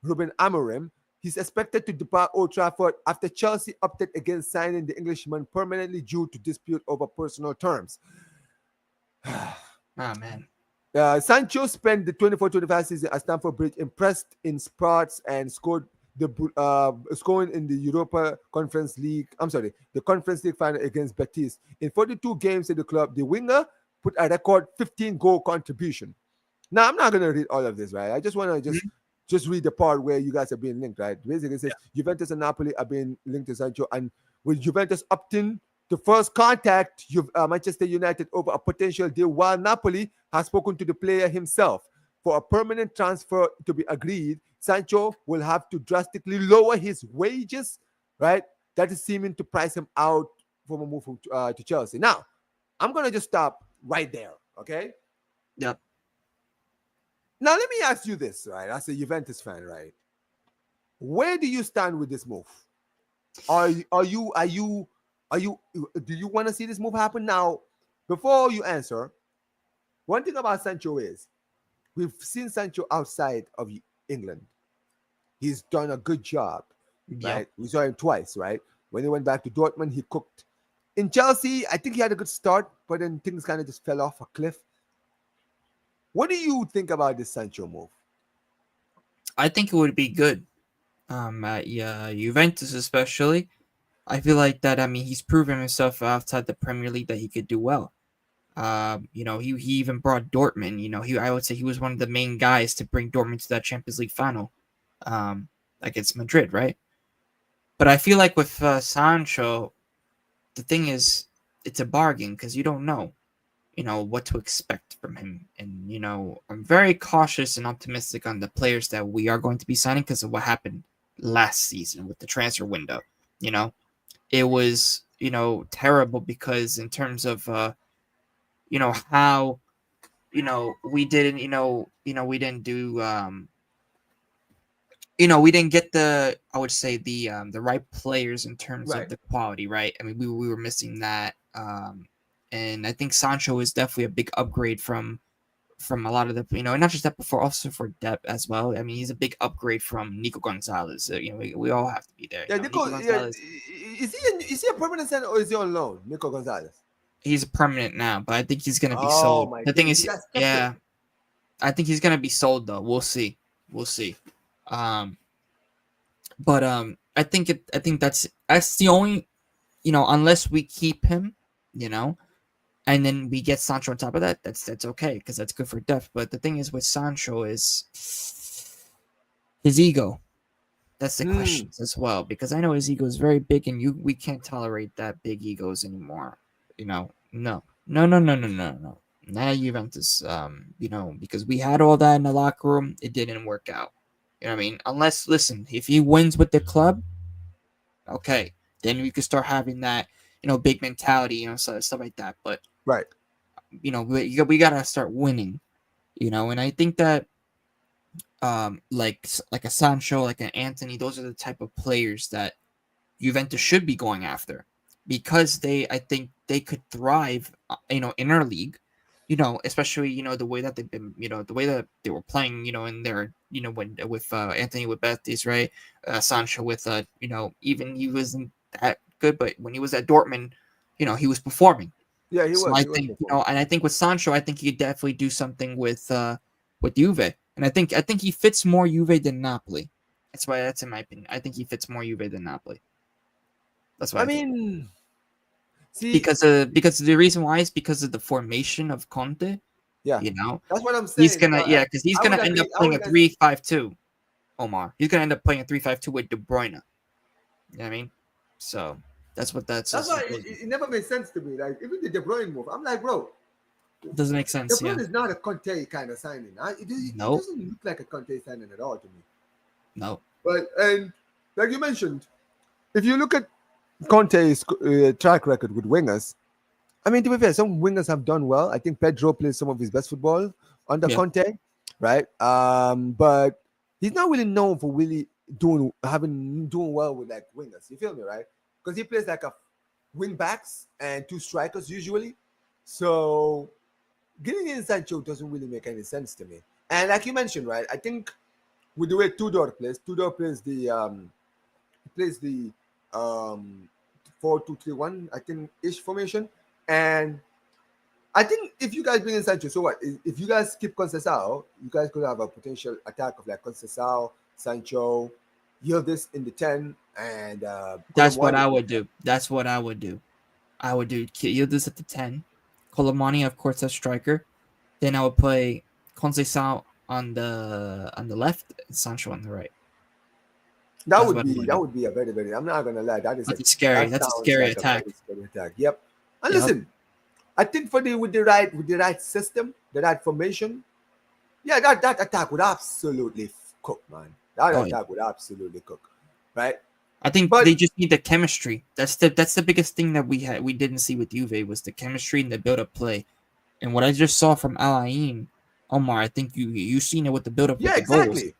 Ruben Amorim, he's expected to depart Old Trafford after Chelsea opted against signing the Englishman permanently due to dispute over personal terms. Oh man. Sancho spent the 24-25 season at Stamford Bridge, impressed in spurts and scoring in the Europa Conference League. I'm sorry, the Conference League final against Betis. In 42 games in the club, the winger put a record 15 goal contribution. Now I'm not gonna read all of this, right? I just want to Mhm. just read the part where you guys are being linked, right? Basically, it says Juventus and Napoli are being linked to Sancho, and with Juventus opting to first contact Manchester United over a potential deal, while Napoli has spoken to the player himself. For a permanent transfer to be agreed, Sancho will have to drastically lower his wages, right? That is seeming to price him out from a move to Chelsea. Now, I'm going to just stop right there, okay? Yep. Now, let me ask you this, right? As a Juventus fan, right? Where do you stand with this move? Are you do you want to see this move happen now? Before you answer, one thing about Sancho is we've seen Sancho outside of England. He's done a good job, Yep. right? We saw him twice, right? When he went back to Dortmund, he cooked. In Chelsea, I think he had a good start, but then things kind of just fell off a cliff. What do you think about this Sancho move? I think it would be good. At Juventus especially. I feel like that. I mean, he's proven himself outside the Premier League that he could do well. He even brought Dortmund. I would say he was one of the main guys to bring Dortmund to that Champions League final, um, against Madrid, right? But I feel like with Sancho, the thing is, it's a bargain because you don't know, what to expect from him. And I'm very cautious and optimistic on the players that we are going to be signing because of what happened last season with the transfer window. You know, it was terrible because in terms of how we didn't we didn't do we didn't get the, I would say, the right players in terms of Right. the quality, right? I mean, we were missing that, and I think Sancho is definitely a big upgrade from a lot of the, and not just that, but also for depth as well. I mean, he's a big upgrade from Nico Gonzalez. We all have to be there. Yeah, Nico Nico. Yeah, Gonzalez, is he a permanent center or is he on loan? Nico Gonzalez. he's permanent now, but I think he's gonna be Oh sold. my The thing goodness, you is, guys kept him. yeah, I think he's gonna be sold though. We'll see. We'll see. Um, I think that's the only, unless we keep him, you know, and then we get Sancho on top of that. That's okay because that's good for depth. But the thing is with Sancho is his ego. That's the Hmm. questions as well because I know his ego is very big, and we can't tolerate that big egos anymore. No, no, no, no, no, no, no. Not at Juventus. Because we had all that in the locker room, it didn't work out. You know what I mean? Unless, listen, if he wins with the club, okay, then we could start having that, big mentality, stuff like that. But Right. we gotta start winning, and I think that like a Sancho, like an Anthony, those are the type of players that Juventus should be going after because I think they could thrive, in our league, especially the way that they've been, the way that they were playing, in their, when with Anthony with Betis, right, Sancho with even he wasn't that good, but when he was at Dortmund, he was performing. Yeah, he So was. I He was think, performing. and I think with Sancho, I think he could definitely do something with Juve, and I think he fits more Juve than Napoli. That's in my opinion. I think he fits more Juve than Napoli. That's what I I think. mean, see, Because the reason why is because of the formation of Conte. yeah, You know, that's what I'm he's saying. gonna yeah, because he's I would gonna end up agree. I playing a would. 3-5-2. Omar, he's gonna end up playing a 3-5-2 with De Bruyne. You know what I mean? So That's that's why what goes. it never made sense to me. Like even the De Bruyne move, I'm like, bro, Doesn't make De sense. Yeah. Bruyne is not a Conte kind of signing. It No. doesn't look like a Conte signing at all to me. No. But and like you mentioned, if you look at Conte's track record with wingers, I mean, to be fair, some wingers have done well. I think Pedro plays some of his best football under Yeah. Conte, right? But he's not really known for really doing well with like wingers. You feel me, right? Because he plays like a wing backs and two strikers usually. So getting in Sancho doesn't really make any sense to me. And like you mentioned, right? I think with the way Tudor plays the um 4-2-3-1, I think ish formation. And I think if you guys bring in Sancho, so what? If you guys keep Conceição, you guys could have a potential attack of like Conceição, Sancho, Yildiz in the 10, and That's what Colomwani. I would do. That's what I would do. I would do Yildiz at the 10, Colomani, of course, as striker. Then I would play Conceição on the left, and Sancho on the right. That That's would what I be would do. very very. I'm not gonna lie. That's scary. That That's a sounds scary like a attack. very scary attack. Yep. And Yep. listen, I think for the with the right system, the right formation, yeah, that attack would absolutely cook, man. That Oh, yeah. attack would absolutely cook, right? I think But they just need the chemistry. That's the biggest thing that we didn't see with Juve was the chemistry and the build up play. And what I just saw from Al Ain, Omar, I think you seen it with the build up with yeah, the goals. exactly.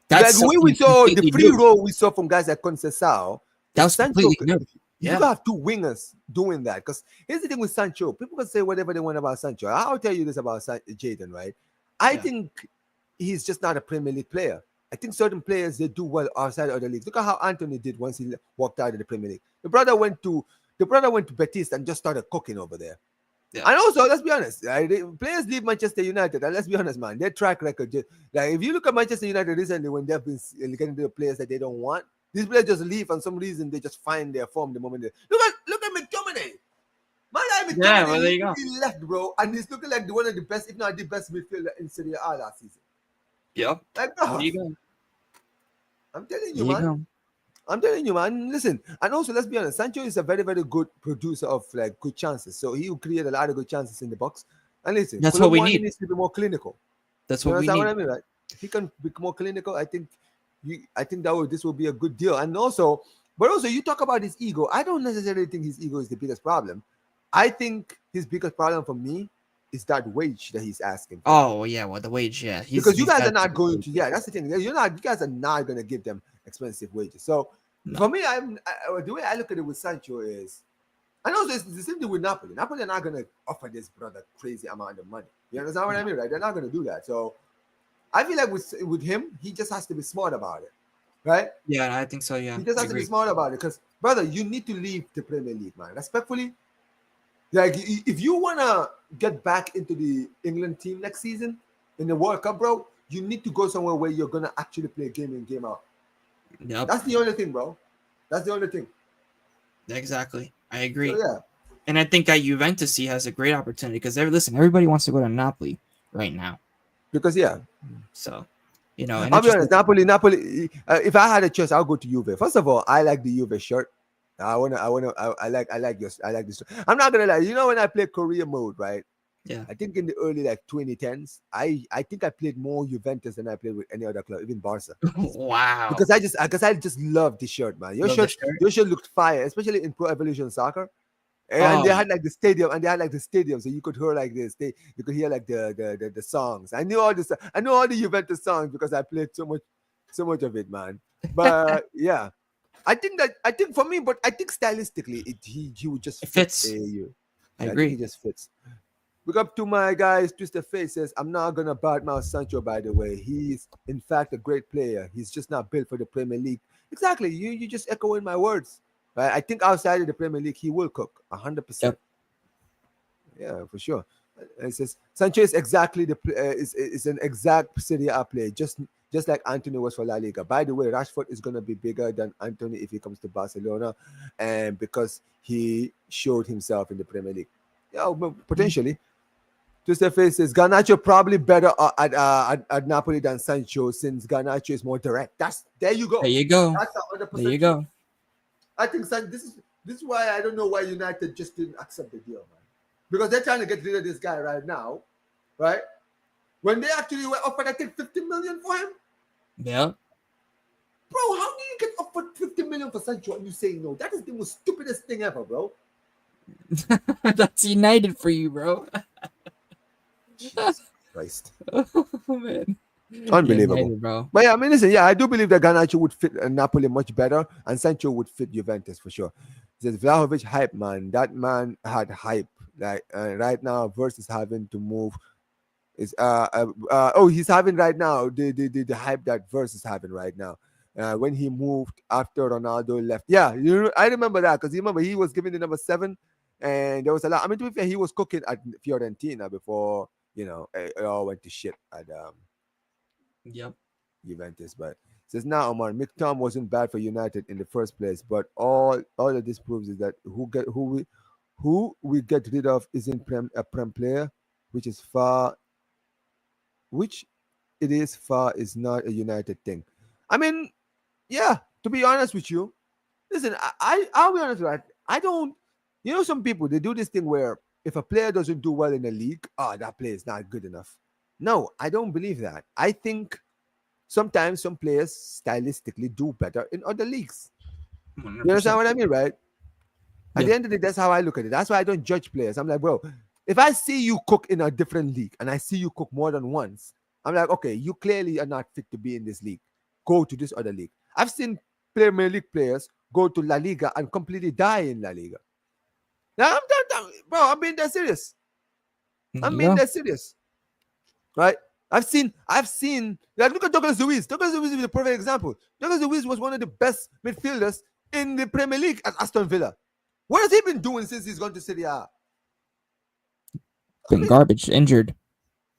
That's Like the way we something saw the completely free new. roll we saw from guys like Conceição, That If was Sancho, completely new. if you Yeah. have two wingers doing that, because here's the thing with Sancho, people can say whatever they want about Sancho. I'll tell you this about Jadon, right? I Yeah. think he's just not a Premier League player. I think certain players they do well outside of the leagues. Look at how Anthony did once he walked out of the Premier League. The brother went to Betis and just started cooking over there. Yeah. And also, let's be honest, players leave Manchester United, and let's be honest, man, their track record, like if you look at Manchester United recently when they've been getting the players that they don't want, these players just leave, and some reason they just find their form the moment they look at McTominay. My guy Yeah. McTominay Well, there you go. literally left, bro, and he's looking like one of the best, if not the best midfielder in Serie A last season. Yep. Like, There you go. I'm telling you, There you man. go. I'm telling you, man. Listen, and also let's be honest. Sancho is a very, very good producer of like good chances. So he will create a lot of good chances in the box. And listen, That's what we He need. needs to be more clinical. That's You what we understand what I need. mean, right? If he can be more clinical, I think this will be a good deal. And also, but also you talk about his ego. I don't necessarily think his ego is the biggest problem. I think his biggest problem for me is that wage that he's asking for. Oh yeah. Well, the wage. Yeah. Because you He's guys got are not the going wage. to. Yeah, that's the thing. You guys are not going to give them expensive wages. So No. for me, the way I look at it with Sancho is, and also it's the same thing with Napoli. Napoli are not going to offer this brother crazy amount of money. You understand what I No. mean, right? They're not going to do that. So I feel like with him, he just has to be smart about it, right? Yeah. I think so. Yeah. He just I has to be agree. smart about it because, brother, you need to leave the Premier League, man. Respectfully, like if you wanna get back into the England team next season in the World Cup, bro, you need to go somewhere where you're gonna actually play game in, game out. Yep. That's the only thing, bro. That's the only thing. Exactly. I So agree. yeah, And I think at Juventus he has a great opportunity because listen, everybody wants to go to Napoli right now. because yeah, So, and I'll it's be just honest. Napoli. If I had a choice, I'll go to Juve. First of all, I like the Juve shirt. I like this. I'm not gonna lie. You know when I play career mode, right? yeah. I think in the early like 2010s, I think I played more Juventus than I played with any other club, even Barca. Wow. Because I just love the shirt, man. Your Love the shirt, shirt. your shirt looked fire, especially in Pro Evolution Soccer. And Oh, they had like the stadium, so you could hear like this. You could hear like the songs. I knew all the Juventus songs because I played so much of it, man. But yeah, I think for me, but I think stylistically, he would just it fit fits. AU. I Yeah, I think he agree. just fits. Look up to my guys, Twister Face says, I'm not going to badmouth Sancho, by the way. He's, in fact, a great player. He's just not built for the Premier League. Exactly. You just echoing my words. Right? I think outside of the Premier League, he will cook 100%. Yep. Yeah, for sure. It says, Sancho is exactly is an exact Serie A player, just like Anthony was for La Liga. By the way, Rashford is going to be bigger than Anthony if he comes to Barcelona, and because he showed himself in the Premier League. Yeah, well, Mhm. potentially. Twister Face says Garnacho probably better at Napoli than Sancho since Garnacho is more direct. There you There go. you go. That's There you 100% true. go. I think this is why I don't know why United just didn't accept the deal, man. Because they're trying to get rid of this guy right now, right? When they actually were offered, I think 50 million for him, Yeah. bro. How do you get offered 50 million for Sancho and you say no? That is the most stupidest thing ever, bro. That's United for you, bro. Jesus Christ. Oh man. Unbelievable. United, bro. But yeah, I mean, listen, yeah, I do believe that Garnacho would fit Napoli much better, and Sancho would fit Juventus for sure. He says Vlahovic hype, man. That man had hype. Like right now, versus having to move is he's having right now the hype that Verse is having right now. When he moved after Ronaldo left, yeah, I remember that because remember he was given the number 7, and there was a lot. I mean, to be fair, he was cooking at Fiorentina before it all went to shit at Yep. Juventus. But it says now, Omar, McTom wasn't bad for United in the first place, but all of this proves is that who we get rid of isn't a prem player, which is far, which it is far is not a United thing. I mean, yeah, to be honest with you, listen, I'll be honest, right? I don't, some people they do this thing where if a player doesn't do well in the league, that player is not good enough. No, I don't believe that. I think sometimes some players stylistically do better in other leagues. You understand 100%. what I mean, right? At Yeah. the end of the day, that's how I look at it. That's why I don't judge players. I'm like, bro, if I see you cook in a different league and I see you cook more than once, I'm like, okay, you clearly are not fit to be in this league. Go to this other league. I've seen Premier League players go to La Liga and completely die in La Liga. Now, bro. I'm being that serious. There I'm you being go. that serious, right? I've seen. Like, look at Douglas Luiz. Douglas Luiz is a perfect example. Douglas Luiz was one of the best midfielders in the Premier League at Aston Villa. What has he been doing since he's gone to Serie A? I Been mean, garbage, injured.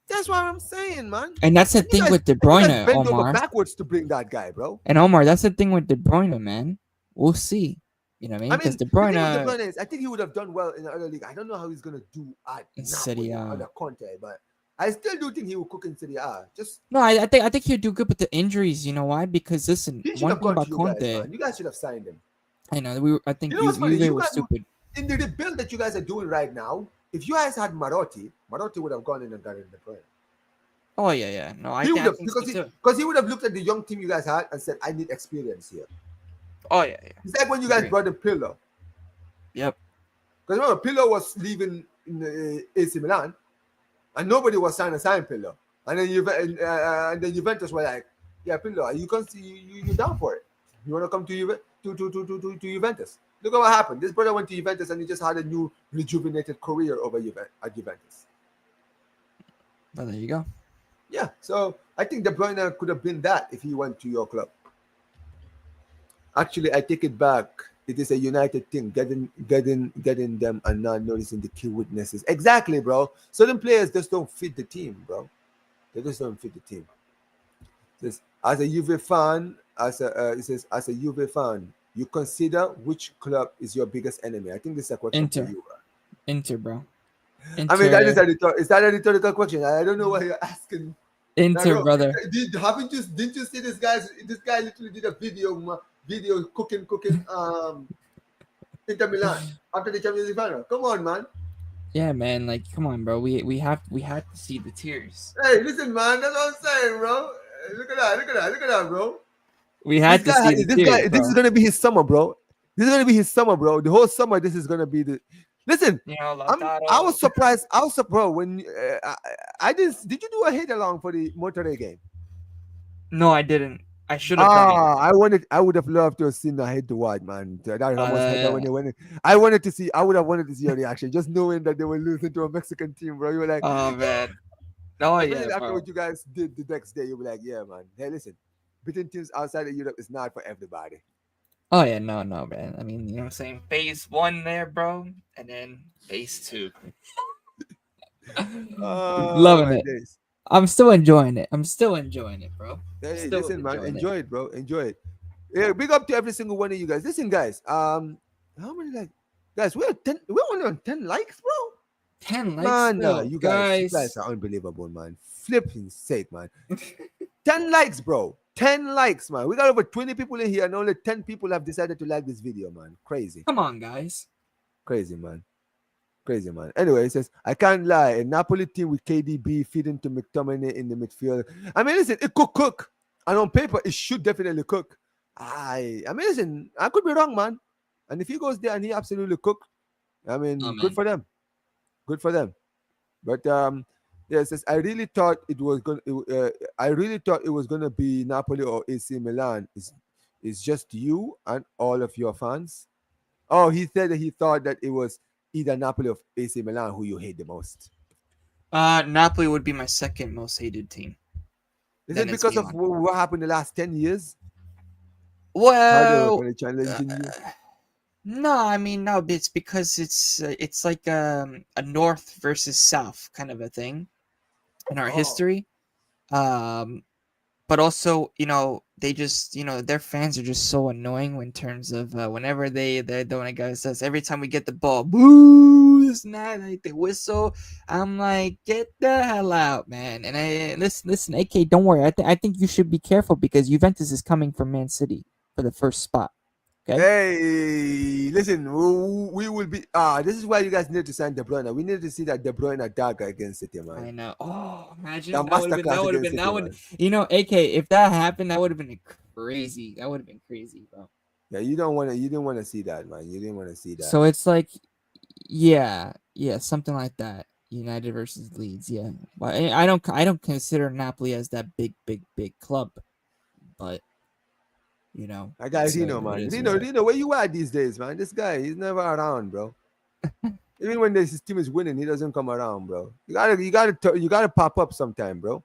that's what I'm saying, man. And that's the And thing with De you guys Bruyne, bent over Omar. backwards to bring that guy, bro. And Omar, that's the thing with De Bruyne, man. We'll see. You know what I I mean? Because mean, De the thing with De Bruyne Bruyne is, I think he would have done well in the other league. I don't know how he's gonna do at in Serie Napoli A. under Conte, but I still do think he will cook in Serie A. Just No, I think he'll do good with the injuries. You know why? Because listen, he should one have thing gone to about you guys, Conte, man. You guys should have signed him. I know I You think know what's funny? Juve You was got stupid. in the rebuild that you guys are doing right now. If you guys had Marotti would have gone in and done it De Bruyne. Oh yeah. No, He would I have think so too. because he would have looked at the young team you guys had and said, "I need experience here." Oh yeah. It's like when you guys Agree. brought in Pirlo. Yep. Because remember, Pirlo was leaving in AC Milan, and nobody was trying to sign Pirlo. And then Juventus were like, "Yeah, Pirlo, you down for it? You want to come to to Juventus?" Look at what happened. This brother went to Juventus and he just had a new rejuvenated career at Juventus. Well, there you go. Yeah, so I think De Bruyne could have been that if he went to your club. Actually, I take it back. It is a united thing, getting them and not noticing the key weaknesses. Exactly, bro. Certain players just don't fit the team, bro. They just don't fit the team. Says, as a Juve fan, it says as a Juve fan, you consider which club is your biggest enemy. I think this is a question for Inter, you. Inter, bro. I mean, that Inter, is that a rhetorical question? I don't know why you're asking. Now, Inter, bro, brother. didn't you see this guy? This guy literally did a video cooking Inter Milan after the Champions League final. Come on, man. Yeah, man. Like, come on, bro. We have to see the tears. Hey, listen, man. That's what I'm saying, bro. Look at that, bro. We had to see the tears, This is bro. gonna be his summer, bro. This is gonna be his summer, bro. The whole summer, this is gonna be the. Listen, You know, I was Lautaro. surprised. I was surprised, bro. When I didn't. Did you do a hit along for the Monterrey game? No, I didn't. I should have done it. I wanted. I would have loved to have seen the hit to watch, man. That Ramos header when Uh, they went in. I wanted to see. I would have wanted to see your reaction, just knowing that they were losing to a Mexican team, bro. You were like, oh man. Oh yeah, especially after bro. what you guys did the next day, you'll be like, yeah, man. Hey, listen, beating teams outside of Europe is not for everybody. Oh yeah, no, man. I mean, you know what I'm saying? Phase 1 there, bro, and then phase 2. Oh Loving my it. days. I'm still enjoying it. Bro. Hey, Still listen, man, enjoying it. enjoy it, bro. Enjoy it. Yeah, big up to every single one of you guys. Listen, guys. How many like, guys? We're 10. We're only on 10 likes, bro. 10 likes Man, still, you guys guys. are unbelievable, man. Flipping sake, man. 10 likes, bro. 10 likes, man. We got over 20 people in here, and only 10 people have decided to like this video, man. Crazy. Come on, guys. Crazy, man. Crazy, man. Anyway, it says, I can't lie. A Napoli team with KDB feeding to McTominay in the midfield. I mean, listen, it could cook. And on paper, it should definitely cook. I mean, listen, I could be wrong, man. And if he goes there and he absolutely cook, I mean, Oh good man. for them. Good for them. But yeah, it says I really thought it was going. I really thought it was going to be Napoli or AC Milan. It's just you and all of your fans. Oh, he said that he thought that it was either Napoli or AC Milan who you hate the most. Napoli would be my second most hated team. Is Then it it's because of Milan. what happened the last 10 years? How they were Well, kind of challenging you? no, I mean no. It's because it's like a North versus South kind of a thing in our Oh, history. Um, but also, you know, they just, you know, their fans are just so annoying in terms of whenever they're doing it, guys. Says every time we get the ball, boo, this and that, like they whistle. I'm like, get the hell out, man. And I listen, AK, don't worry. I think you should be careful because Juventus is coming from Man City for the first spot. Okay. hey, listen, we will be. This is why you guys need to sign De Bruyne. We need to see that De Bruyne dagger against City, man. I know. Oh, That imagine masterclass against City, that would, man. you know, AK, if that happened, that would have been crazy. That would have been crazy, bro. Yeah, you don't want to. You didn't want to see that, man. You didn't want to see that. So it's like, yeah, something like that. United versus Leeds, yeah. But I don't consider Napoli as that big club, but I got Dino, It man. is what Dino, where you at these days, man? This guy, he's never around, bro. Even when his team is winning, he doesn't come around, bro. You gotta pop up sometime, bro.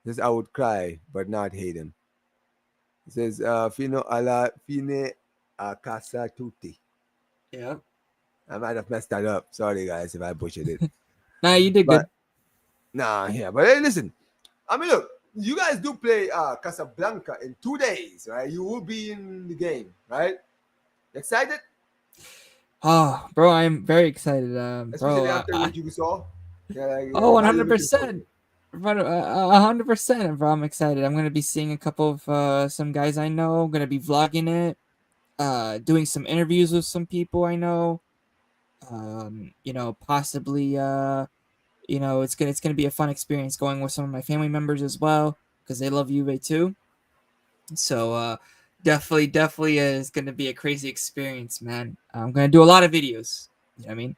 This I would cry, but not hate him. It says, "Fino alla fine a casa tutti." Yeah. I might have messed that up. Sorry, guys, if I butchered it. Nah, you did But good. nah, yeah. But hey, listen. I mean, look, you guys do play Casablanca in 2 days, right? You will be in the game, right? Excited? Oh, bro, I'm very excited. Bro, Especially after what you saw. Yeah, oh, how you looking forward to 100%. it? 100%, bro. I'm excited. I'm gonna be seeing a couple of some guys I know. I'm gonna be vlogging it, doing some interviews with some people I know. Possibly it's gonna be a fun experience going with some of my family members as well because they love Juve too. So definitely is gonna be a crazy experience, man. I'm gonna do a lot of videos. You know what I mean?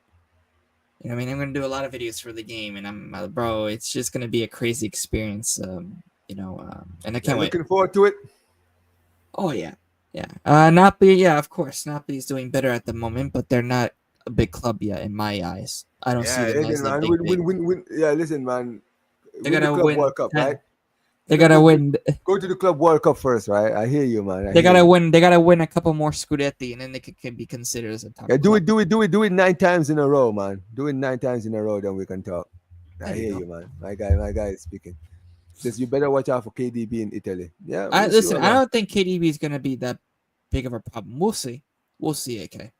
I'm gonna do a lot of videos for the game, and bro, it's just gonna be a crazy experience. And I Yeah, can't wait. looking forward to it. Oh yeah, yeah. Napoli, yeah, of course, Napoli is doing better at the moment, but they're not a big club yet in my eyes. I don't see Yeah, them as listen, a man. big. Win. Yeah, listen, man. They Win the gotta Club win World Cup, right? 10. They gotta win. Go to the Club World Cup first, right? I hear you, man. I They hear gotta you. win. They gotta win a couple more Scudetti, and then they can be considered as a top Yeah, club. do it 9 times in a row, man. Do it 9 times in a row, then we can talk. I There you hear go. you, man. My guy is speaking. Says you better watch out for KDB in Italy. Yeah, I we'll see listen. what I that. don't think KDB is gonna be that big of a problem. We'll see. We'll see. AK.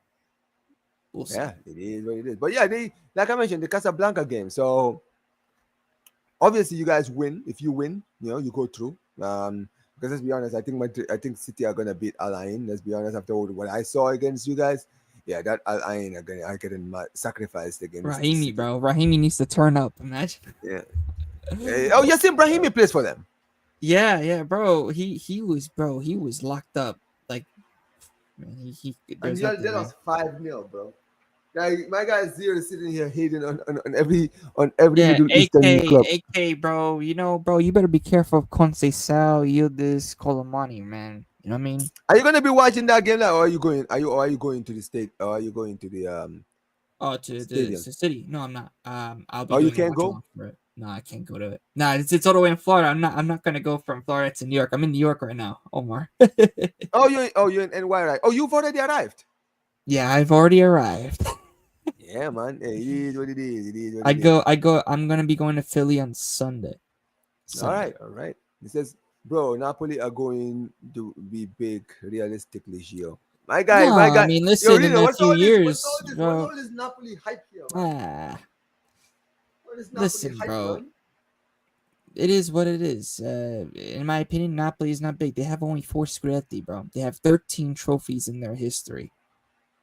We'll see. Yeah, it is what it is. But yeah, they like I mentioned the Casablanca game. So obviously you guys win. If you win, you go through. Because let's be honest, I think City are gonna beat Al Ain. Let's be honest, after what I saw against you guys, yeah, that Al Ain are getting sacrificed against Rahimi, City. bro. Rahimi needs to turn up. Imagine. Yeah. Oh yes, Brahimi plays for them. Yeah, bro. He was locked up. Like, man, And there's nothing, they man. lost 5-0, bro. Like my guy Zero is sitting here hating on every Yeah, Middle Eastern club. AK, bro. Bro, you better be careful of Conceição, Yildiz, Colomani, man. You know what I mean? Are you gonna be watching that game now, or are you going to the state, or are you going to the Oh, to the stadium? city? No, I'm not. I'll be Oh, you doing a can't watch go. along for it. No, I can't go to it. Nah, it's all the way in Florida. I'm not gonna go from Florida to New York. I'm in New York right now, Omar. You're in NY, right? Oh, you've already arrived. Yeah, I've already arrived. Yeah, man. Hey, it is what it is. It is what I it is. go. I go. I'm gonna be going to Philly on Sunday. All Sunday. right, all right. He says, bro, Napoli are going to be big realistically, Gio. No, My I guy. mean, Yo, listen. In Rino, a what's few all this? What's years, all this? What's bro. all this Napoli hype here, man? Ah, What is Napoli listen, hype, bro. man? It is what it is. In my opinion, Napoli is not big. They have only 4 Scudetti, bro. They have 13 trophies in their history.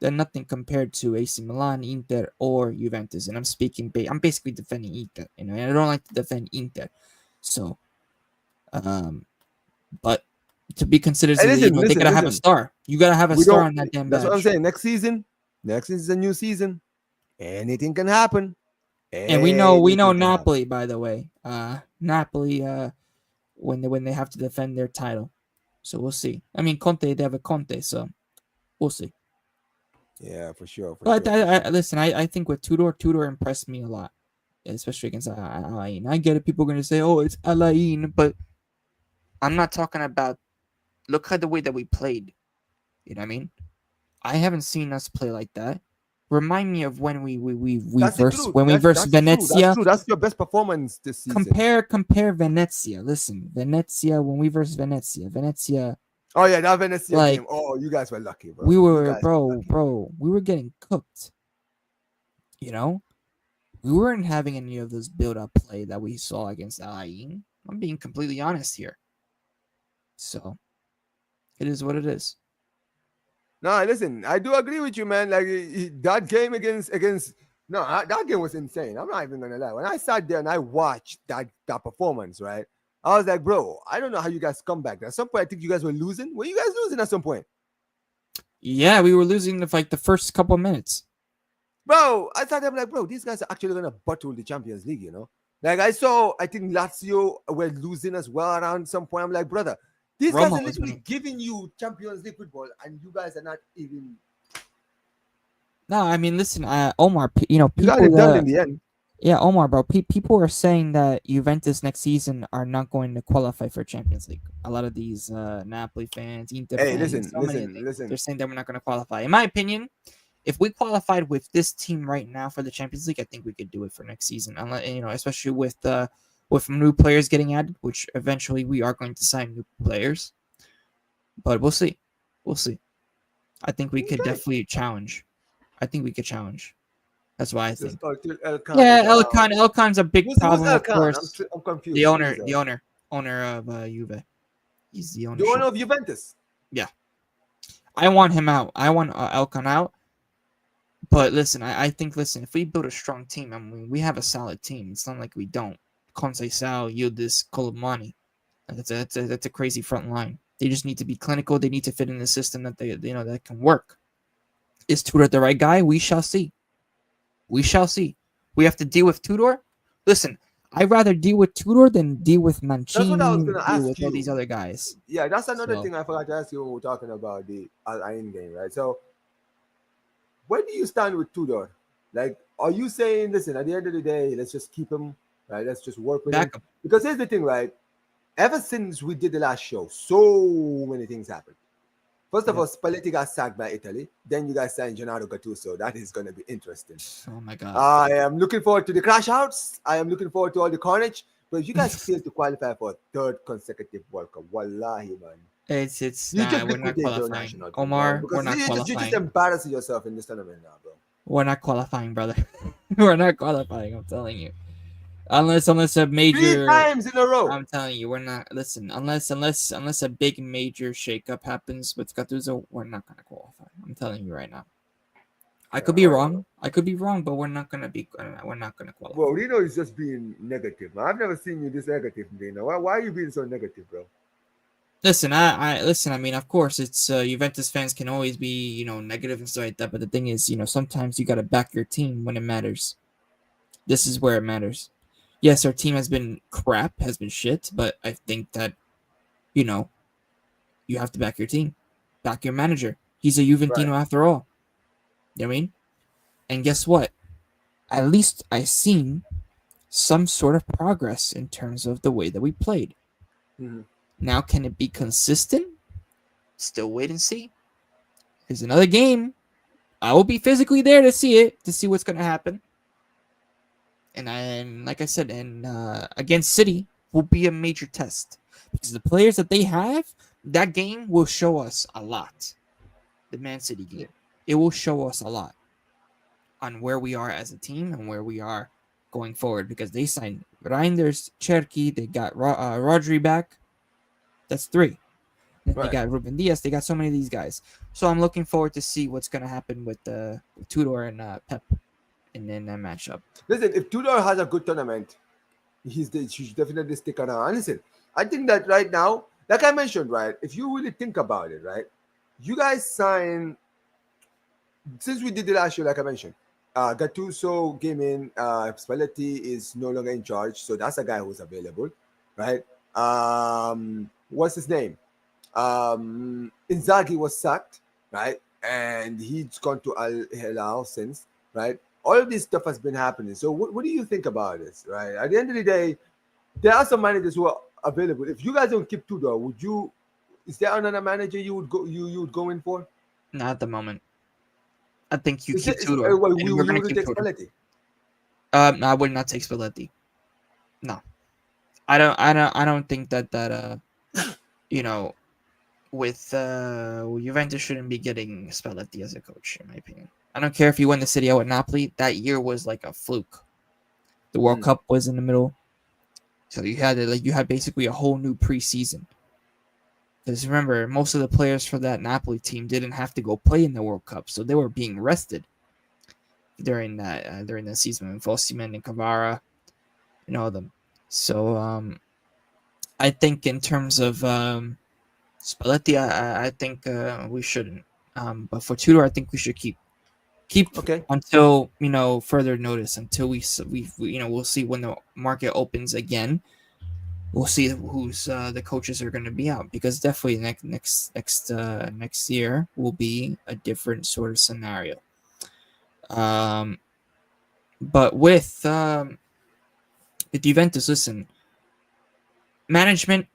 They're nothing compared to AC Milan, Inter, or Juventus. And I'm basically defending Inter, and I don't like to defend Inter. So, um, but to be considered as Hey, a listen, they gotta have a listen. star. You gotta have a We star don't. on that damn That's what I'm badge. saying. Next season is a new season. Anything can happen. And we know Anything can happen. Napoli, by the way. Napoli, when they have to defend their title. So we'll see. I mean, Conte, they have a Conte, so we'll see. Yeah, for sure, for But sure, for sure. listen, I think with Tudor impressed me a lot, especially against Alain. I get it. People are gonna say, "Oh, it's Alain," but I'm not talking about. Look at the way that we played. You know what I mean? I haven't seen us play like that. Remind me of when we That's the versed truth. when we versed That's true. That's Venezia. true. That's your best performance this season. Compare Venezia. Listen, Venezia when we versed Venezia, Oh yeah, that Venezia like game. Oh, you guys were lucky, bro. we You were, guys were lucky. we were getting cooked. You know, we weren't having any of this build-up play that we saw against Alain. I'm being completely honest here. So it is what it is. No, listen, I do agree with you, man. Like that game against no, that game was insane. I'm not even gonna lie. When I sat there and I watched that performance, right? I was like, bro, I don't know how you guys come back. At some point, I think you guys were losing. Were you guys losing at some point? Yeah, we were losing like the first couple of minutes. Bro, I thought I'm like, bro, these guys are actually gonna bottle the Champions League, Like I think Lazio were losing as well around some point. I'm like, brother, These guys Roma are was literally winning. giving you Champions League football, and you guys are not even. No, I mean, listen, Omar. You got it People done in that the end. yeah, Omar, bro. People are saying that Juventus next season are not going to qualify for Champions League. A lot of these Napoli fans, Inter Hey, fans, listen, so many listen, things. They're listen. saying that we're not going to qualify. In my opinion, if we qualified with this team right now for the Champions League, I think we could do it for next season. Unless especially with new players getting added, which eventually we are going to sign new players. But we'll see. We'll see. I think we could Okay. definitely challenge. I think we could challenge. That's why I Just think. until Elkan Yeah, is around. Elkan's a big Who's problem, of Elkan? course. I'm The confused. Who owner, is the that? owner of Juve. He's the The owner ownership. of Juventus. Yeah, I want him out. I want Elkan out. But listen, I think if we build a strong team, I mean, we have a solid team. It's not like we don't. Conceição, Yildiz, Colomani. That's a crazy front line. They just need to be clinical. They need to fit in the system that that can work. Is Tudor the right guy? We shall see. We shall see. We have to deal with Tudor. Listen, I'd rather deal with Tudor than deal with That's what I was Mancini, gonna deal ask with all these you. other guys. Yeah, that's another So thing I forgot to ask you when we were talking about the Al Ain game, right? So, where do you stand with Tudor? Like, are you saying, listen, at the end of the day, let's just keep him, right? Let's just work with him. back him. Because here's the thing, right? Ever since we did the last show, so many things happened. First of Yep. all, Spalletti got sacked by Italy. Then you guys signed Gennaro Gattuso. That is going to be interesting. Oh my god. I am looking forward to the crash outs. I am looking forward to all the carnage. But if you guys fail to qualify for a third consecutive World Cup, wallahi, man, It's you just we're not liquidate your qualifying. national team, bro. Omar, we're Because not you're just qualifying. embarrassing yourself in this tournament now, bro. We're not qualifying, brother. We're not qualifying, I'm telling you. Unless a Three major times in a row. I'm telling you, we're not listen, unless a big major shakeup happens with Gattuso, we're not gonna qualify. I'm telling you right now. I could be All right. wrong. I could be wrong, but we're not gonna qualify. Well, Rino is just being negative, man. I've never seen you this negative, Rino. Why are you being so negative, bro? Listen, I listen. I mean, of course, it's Juventus fans can always be negative and stuff like that. But the thing is, sometimes you gotta back your team when it matters. This is where it matters. Yes, our team has been crap, has been shit, but I think that you know you have to back your team, back your manager. He's a Right. Juventino after all. You know what I mean? And guess what? At least I've seen some sort of progress in terms of the way that we played. Mm-hmm. Now, can it be consistent? Still wait and see. Here's another game. I will be physically there to see it, to see what's going to happen. And like I said, against City will be a major test because the players that they have, that game will show us a lot. The Man City game, it will show us a lot on where we are as a team and where we are going forward because they signed Reinders, Cherky, they got Rodri back. That's three. Then they Right. got Ruben Diaz. They got so many of these guys. So I'm looking forward to see what's going to happen with Tudor and Pep in that matchup. Listen, if Tudor has a good tournament, he should definitely stick around. And listen, I think that right now, like I mentioned, right, if you really think about it, right, you guys sign since we did the last show, like I mentioned, Gattuso came in, Spalletti is no longer in charge, so that's a guy who's available, right? What's his name? Inzaghi was sacked, right? And he's gone to Al Hilal since, right? All of this stuff has been happening. So what do you think about this, right? At the end of the day, there are some managers who are available. If you guys don't keep Tudor, would you? Is there another manager you would go in for? Not at the moment. I think you Is keep it, Tudor, well, and we're you gonna would keep take Tudor. Spalletti? I would not take Spalletti. No, I don't think that you know with Juventus shouldn't be getting Spalletti as a coach, in my opinion. I don't care if you win the Serie A with Napoli. That year was like a fluke. The World Mm. Cup was in the middle, so you had basically a whole new preseason. Because remember, most of the players for that Napoli team didn't have to go play in the World Cup, so they were being rested during that season. And Fossiman and Cavara and all of them. So I think in terms of Spalletti, I think we shouldn't. But for Tudor, I think we should keep Okay. until further notice until we we'll see when the market opens again. we'll see who's the coaches are going to be out, because definitely next year will be a different sort of scenario. Um, but with Juventus, listen, management.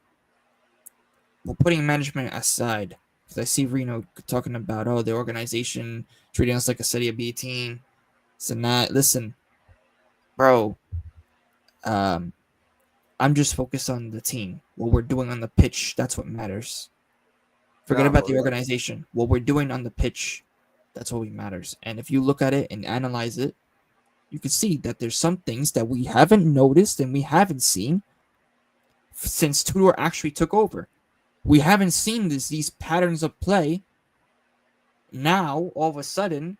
Well, putting management aside, because I see Reno talking about the organization treating us like a Serie B team. So not listen, bro. Um, I'm just focused on the team. What we're doing on the pitch, that's what matters. Forget Nah, about for the real. organization. What we're doing on the pitch, that's what matters. And if you look at it and analyze it, you can see that there's some things that we haven't noticed and we haven't seen since Tudor actually took over. We haven't seen these patterns of play. Now, all of a sudden,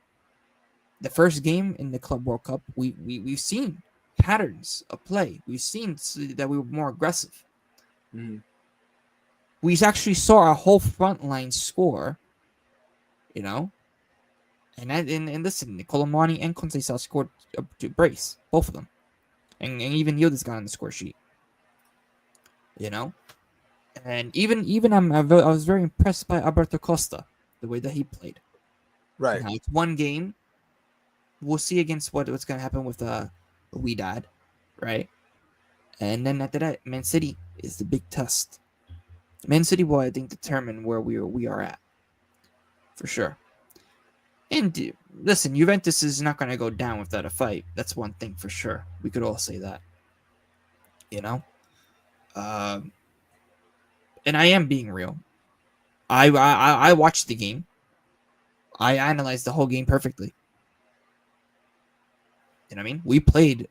the first game in the Club World Cup, we've seen patterns of play. We've seen that we were more aggressive. Mhm. We actually saw our whole front line score, you know. And listen, Colomani and Conceição scored to brace, both of them. And even Yildiz got on the score sheet, you know. And even I was very impressed by Alberto Costa, the way that he played. Right. Now it's one game. We'll see against what's gonna happen with Widad, right? And then after that, Man City is the big test. Man City will, I think, determine where we are at, for sure. And listen, Juventus is not going to go down without a fight. That's one thing for sure. We could all say that, you know. Um, and I am being real. I watched the game. I analyzed the whole game perfectly. You know what I mean? We played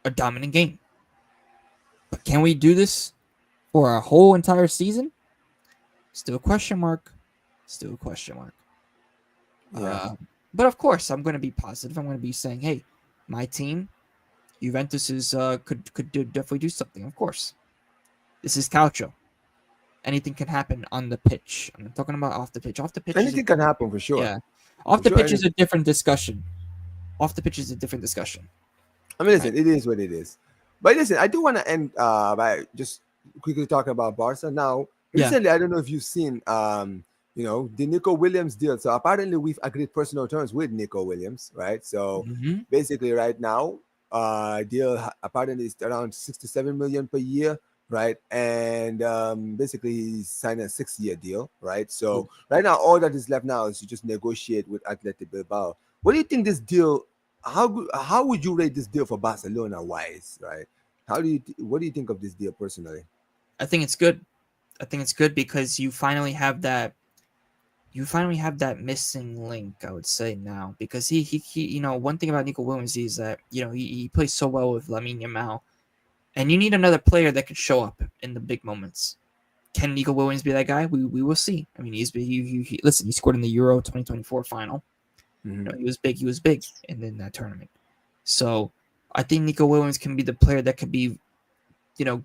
a dominant game. But can we do this for a whole entire season? Still a question mark. Still a question mark. Yeah. But of course, I'm going to be positive. I'm going to be saying, hey, my team, Juventus is definitely do something. Of course, this is Calcio. Anything can happen on the pitch. I'm not talking about off the pitch. Off the pitch is Anything can happen for sure. yeah. Off For the sure. pitch is a different discussion. Off the pitch is a different discussion. I mean, Right. listen, it is what it is. But listen, I do want to end by just quickly talking about Barca. Now, Yeah. recently, I don't know if you've seen, the Nico Williams deal. So apparently, we've agreed personal terms with Nico Williams, right? So Mm-hmm. basically, right now, deal apparently is around 67 million per year, right? And basically, he's signed a 6-year deal, right? So right now, all that is left now is to just negotiate with Athletic Bilbao. What do you think this deal? How would you rate this deal for Barcelona wise, right? What do you think of this deal personally? I think it's good. I think it's good because you finally have that. You finally have that missing link, I would say now, because he one thing about Nico Williams is that he plays so well with Lamine Yamal, and you need another player that could show up in the big moments. Can Nico Williams be that guy? We will see. I mean, listen. He scored in the Euro 2024 final. Mm-hmm. He was big. He was big in that tournament. So I think Nico Williams can be the player that could be,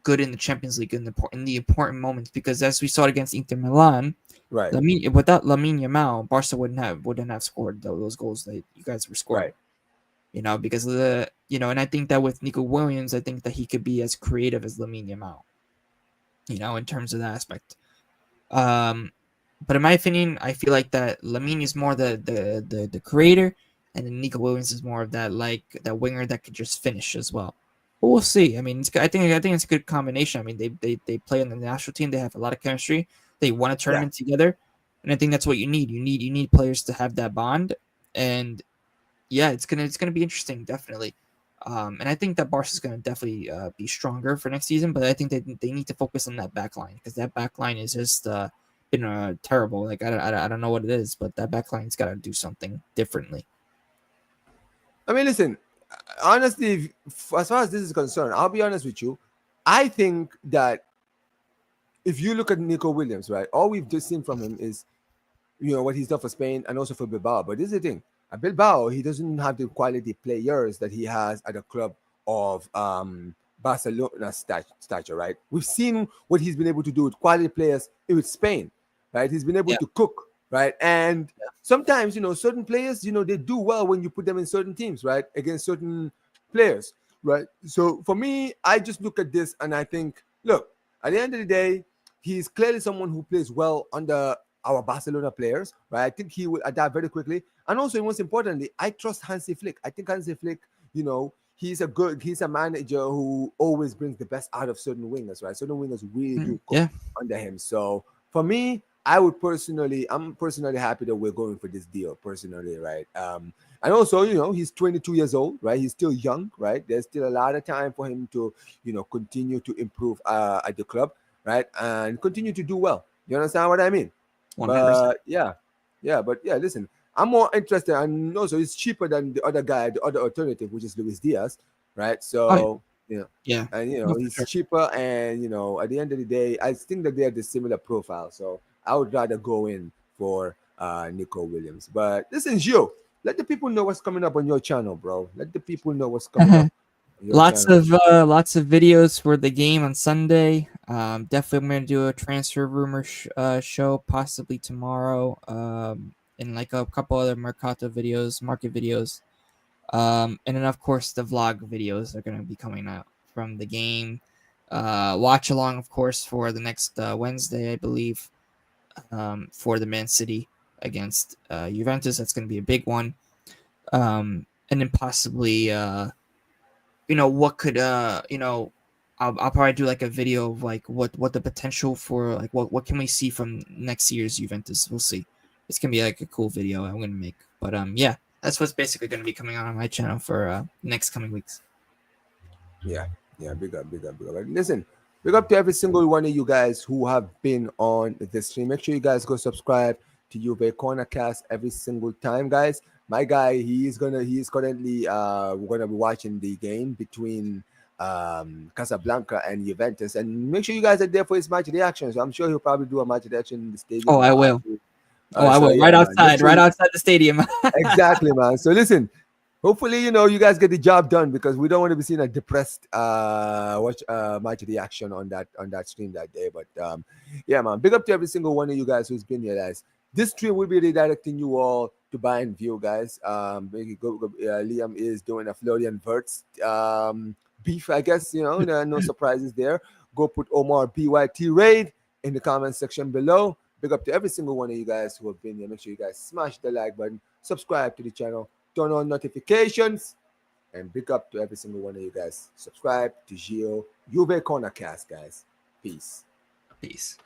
good in the Champions League in the important moments, because as we saw it against Inter Milan, Right, without Lamine Yamal, Barca wouldn't have scored those goals that you guys were scoring. right. Because of the and I think that with Nico Williams, I think that he could be as creative as Lamine Yamal. In terms of that aspect. But in my opinion, I feel like that Lamine is more the creator, and then Nico Williams is more of that that winger that could just finish as well. But we'll see. I mean, I think it's a good combination. I mean, they play on the national team. They have a lot of chemistry. They won a Yeah. tournament together, and I think that's what you need. You need players to have that bond, and yeah, it's gonna be interesting, definitely. And I think that Barca is gonna definitely be stronger for next season, but I think they need to focus on that back line, because that back line is just been terrible. Like I don't know what it is, but that back line's got to do something differently. I mean, listen, honestly, as far as this is concerned, I'll be honest with you. I think that if you look at Nico Williams, right, all we've just seen from him is, what he's done for Spain and also for Bilbao. But this is the thing. At Bilbao, he doesn't have the quality players that he has at a club of Barcelona stature, right? We've seen what he's been able to do with quality players with Spain, right? He's been able Yeah. to cook, right? And sometimes, certain players, they do well when you put them in certain teams, right? Against certain players, right? So for me, I just look at this and I think look, at the end of the day, he's clearly someone who plays well under our Barcelona players, right? I think he will adapt very quickly. And also, most importantly, I trust Hansi Flick. I think Hansi Flick, he's a manager who always brings the best out of certain wingers, right? Certain wingers really do cook Yeah. under him. So for me, I'm personally happy that we're going for this deal, personally, right? And also, he's 22 years old, right? He's still young, right? There's still a lot of time for him to, continue to improve at the club, right? And continue to do well. You understand what I mean? 100%. But yeah, listen, I'm more interested, and also it's cheaper than the other guy, the other alternative, which is Luis Diaz, right? Oh, yeah. So, Yeah. and No, for he's sure. cheaper, and at the end of the day, I think that they have the similar profile. So I would rather go in for Nico Williams. But listen, Gio, let the people know what's coming up on your channel, bro. Let the people know what's coming up on your channel. Lots of videos for the game on Sunday. Definitely I'm gonna do a transfer rumor show possibly tomorrow. And like a couple other Mercato videos, market videos. And then of course the vlog videos are gonna be coming out from the game. Watch along, of course, for the next Wednesday, I believe, for the Man City against Juventus. That's gonna be a big one. And then possibly what could I'll probably do like a video of like what the potential for like what can we see from next year's Juventus. We'll see. It's gonna be like a cool video I'm gonna make. But yeah, that's what's basically gonna be coming out on my channel for next coming weeks. Yeah, yeah, big up, big up, big up. Like, listen, big up to every single one of you guys who have been on the stream. Make sure you guys go subscribe to Juve Cornercast every single time, guys. My guy, he is currently we're gonna be watching the game between Casablanca and Juventus, and make sure you guys are there for his match reaction. So I'm sure he'll probably do a match reaction in the Oh, stadium I or will. after. Oh, I So will. yeah, man, make sure Right you outside the stadium. exactly, man. So listen, hopefully, you guys get the job done because we don't want to be seeing a depressed watch match reaction on that stream that day. But yeah, man, big up to every single one of you guys who's been here, guys. This stream will be redirecting you all to buy and view, guys. Liam is doing a Florian Verts beef, I guess. There are no surprises there. Go put Omar BYT raid in the comment section below. Big up to every single one of you guys who have been here. Make sure you guys smash the like button, subscribe to the channel, turn on notifications, and big up to every single one of you guys. Subscribe to Gio Juve Cornercast, guys. Peace. Peace.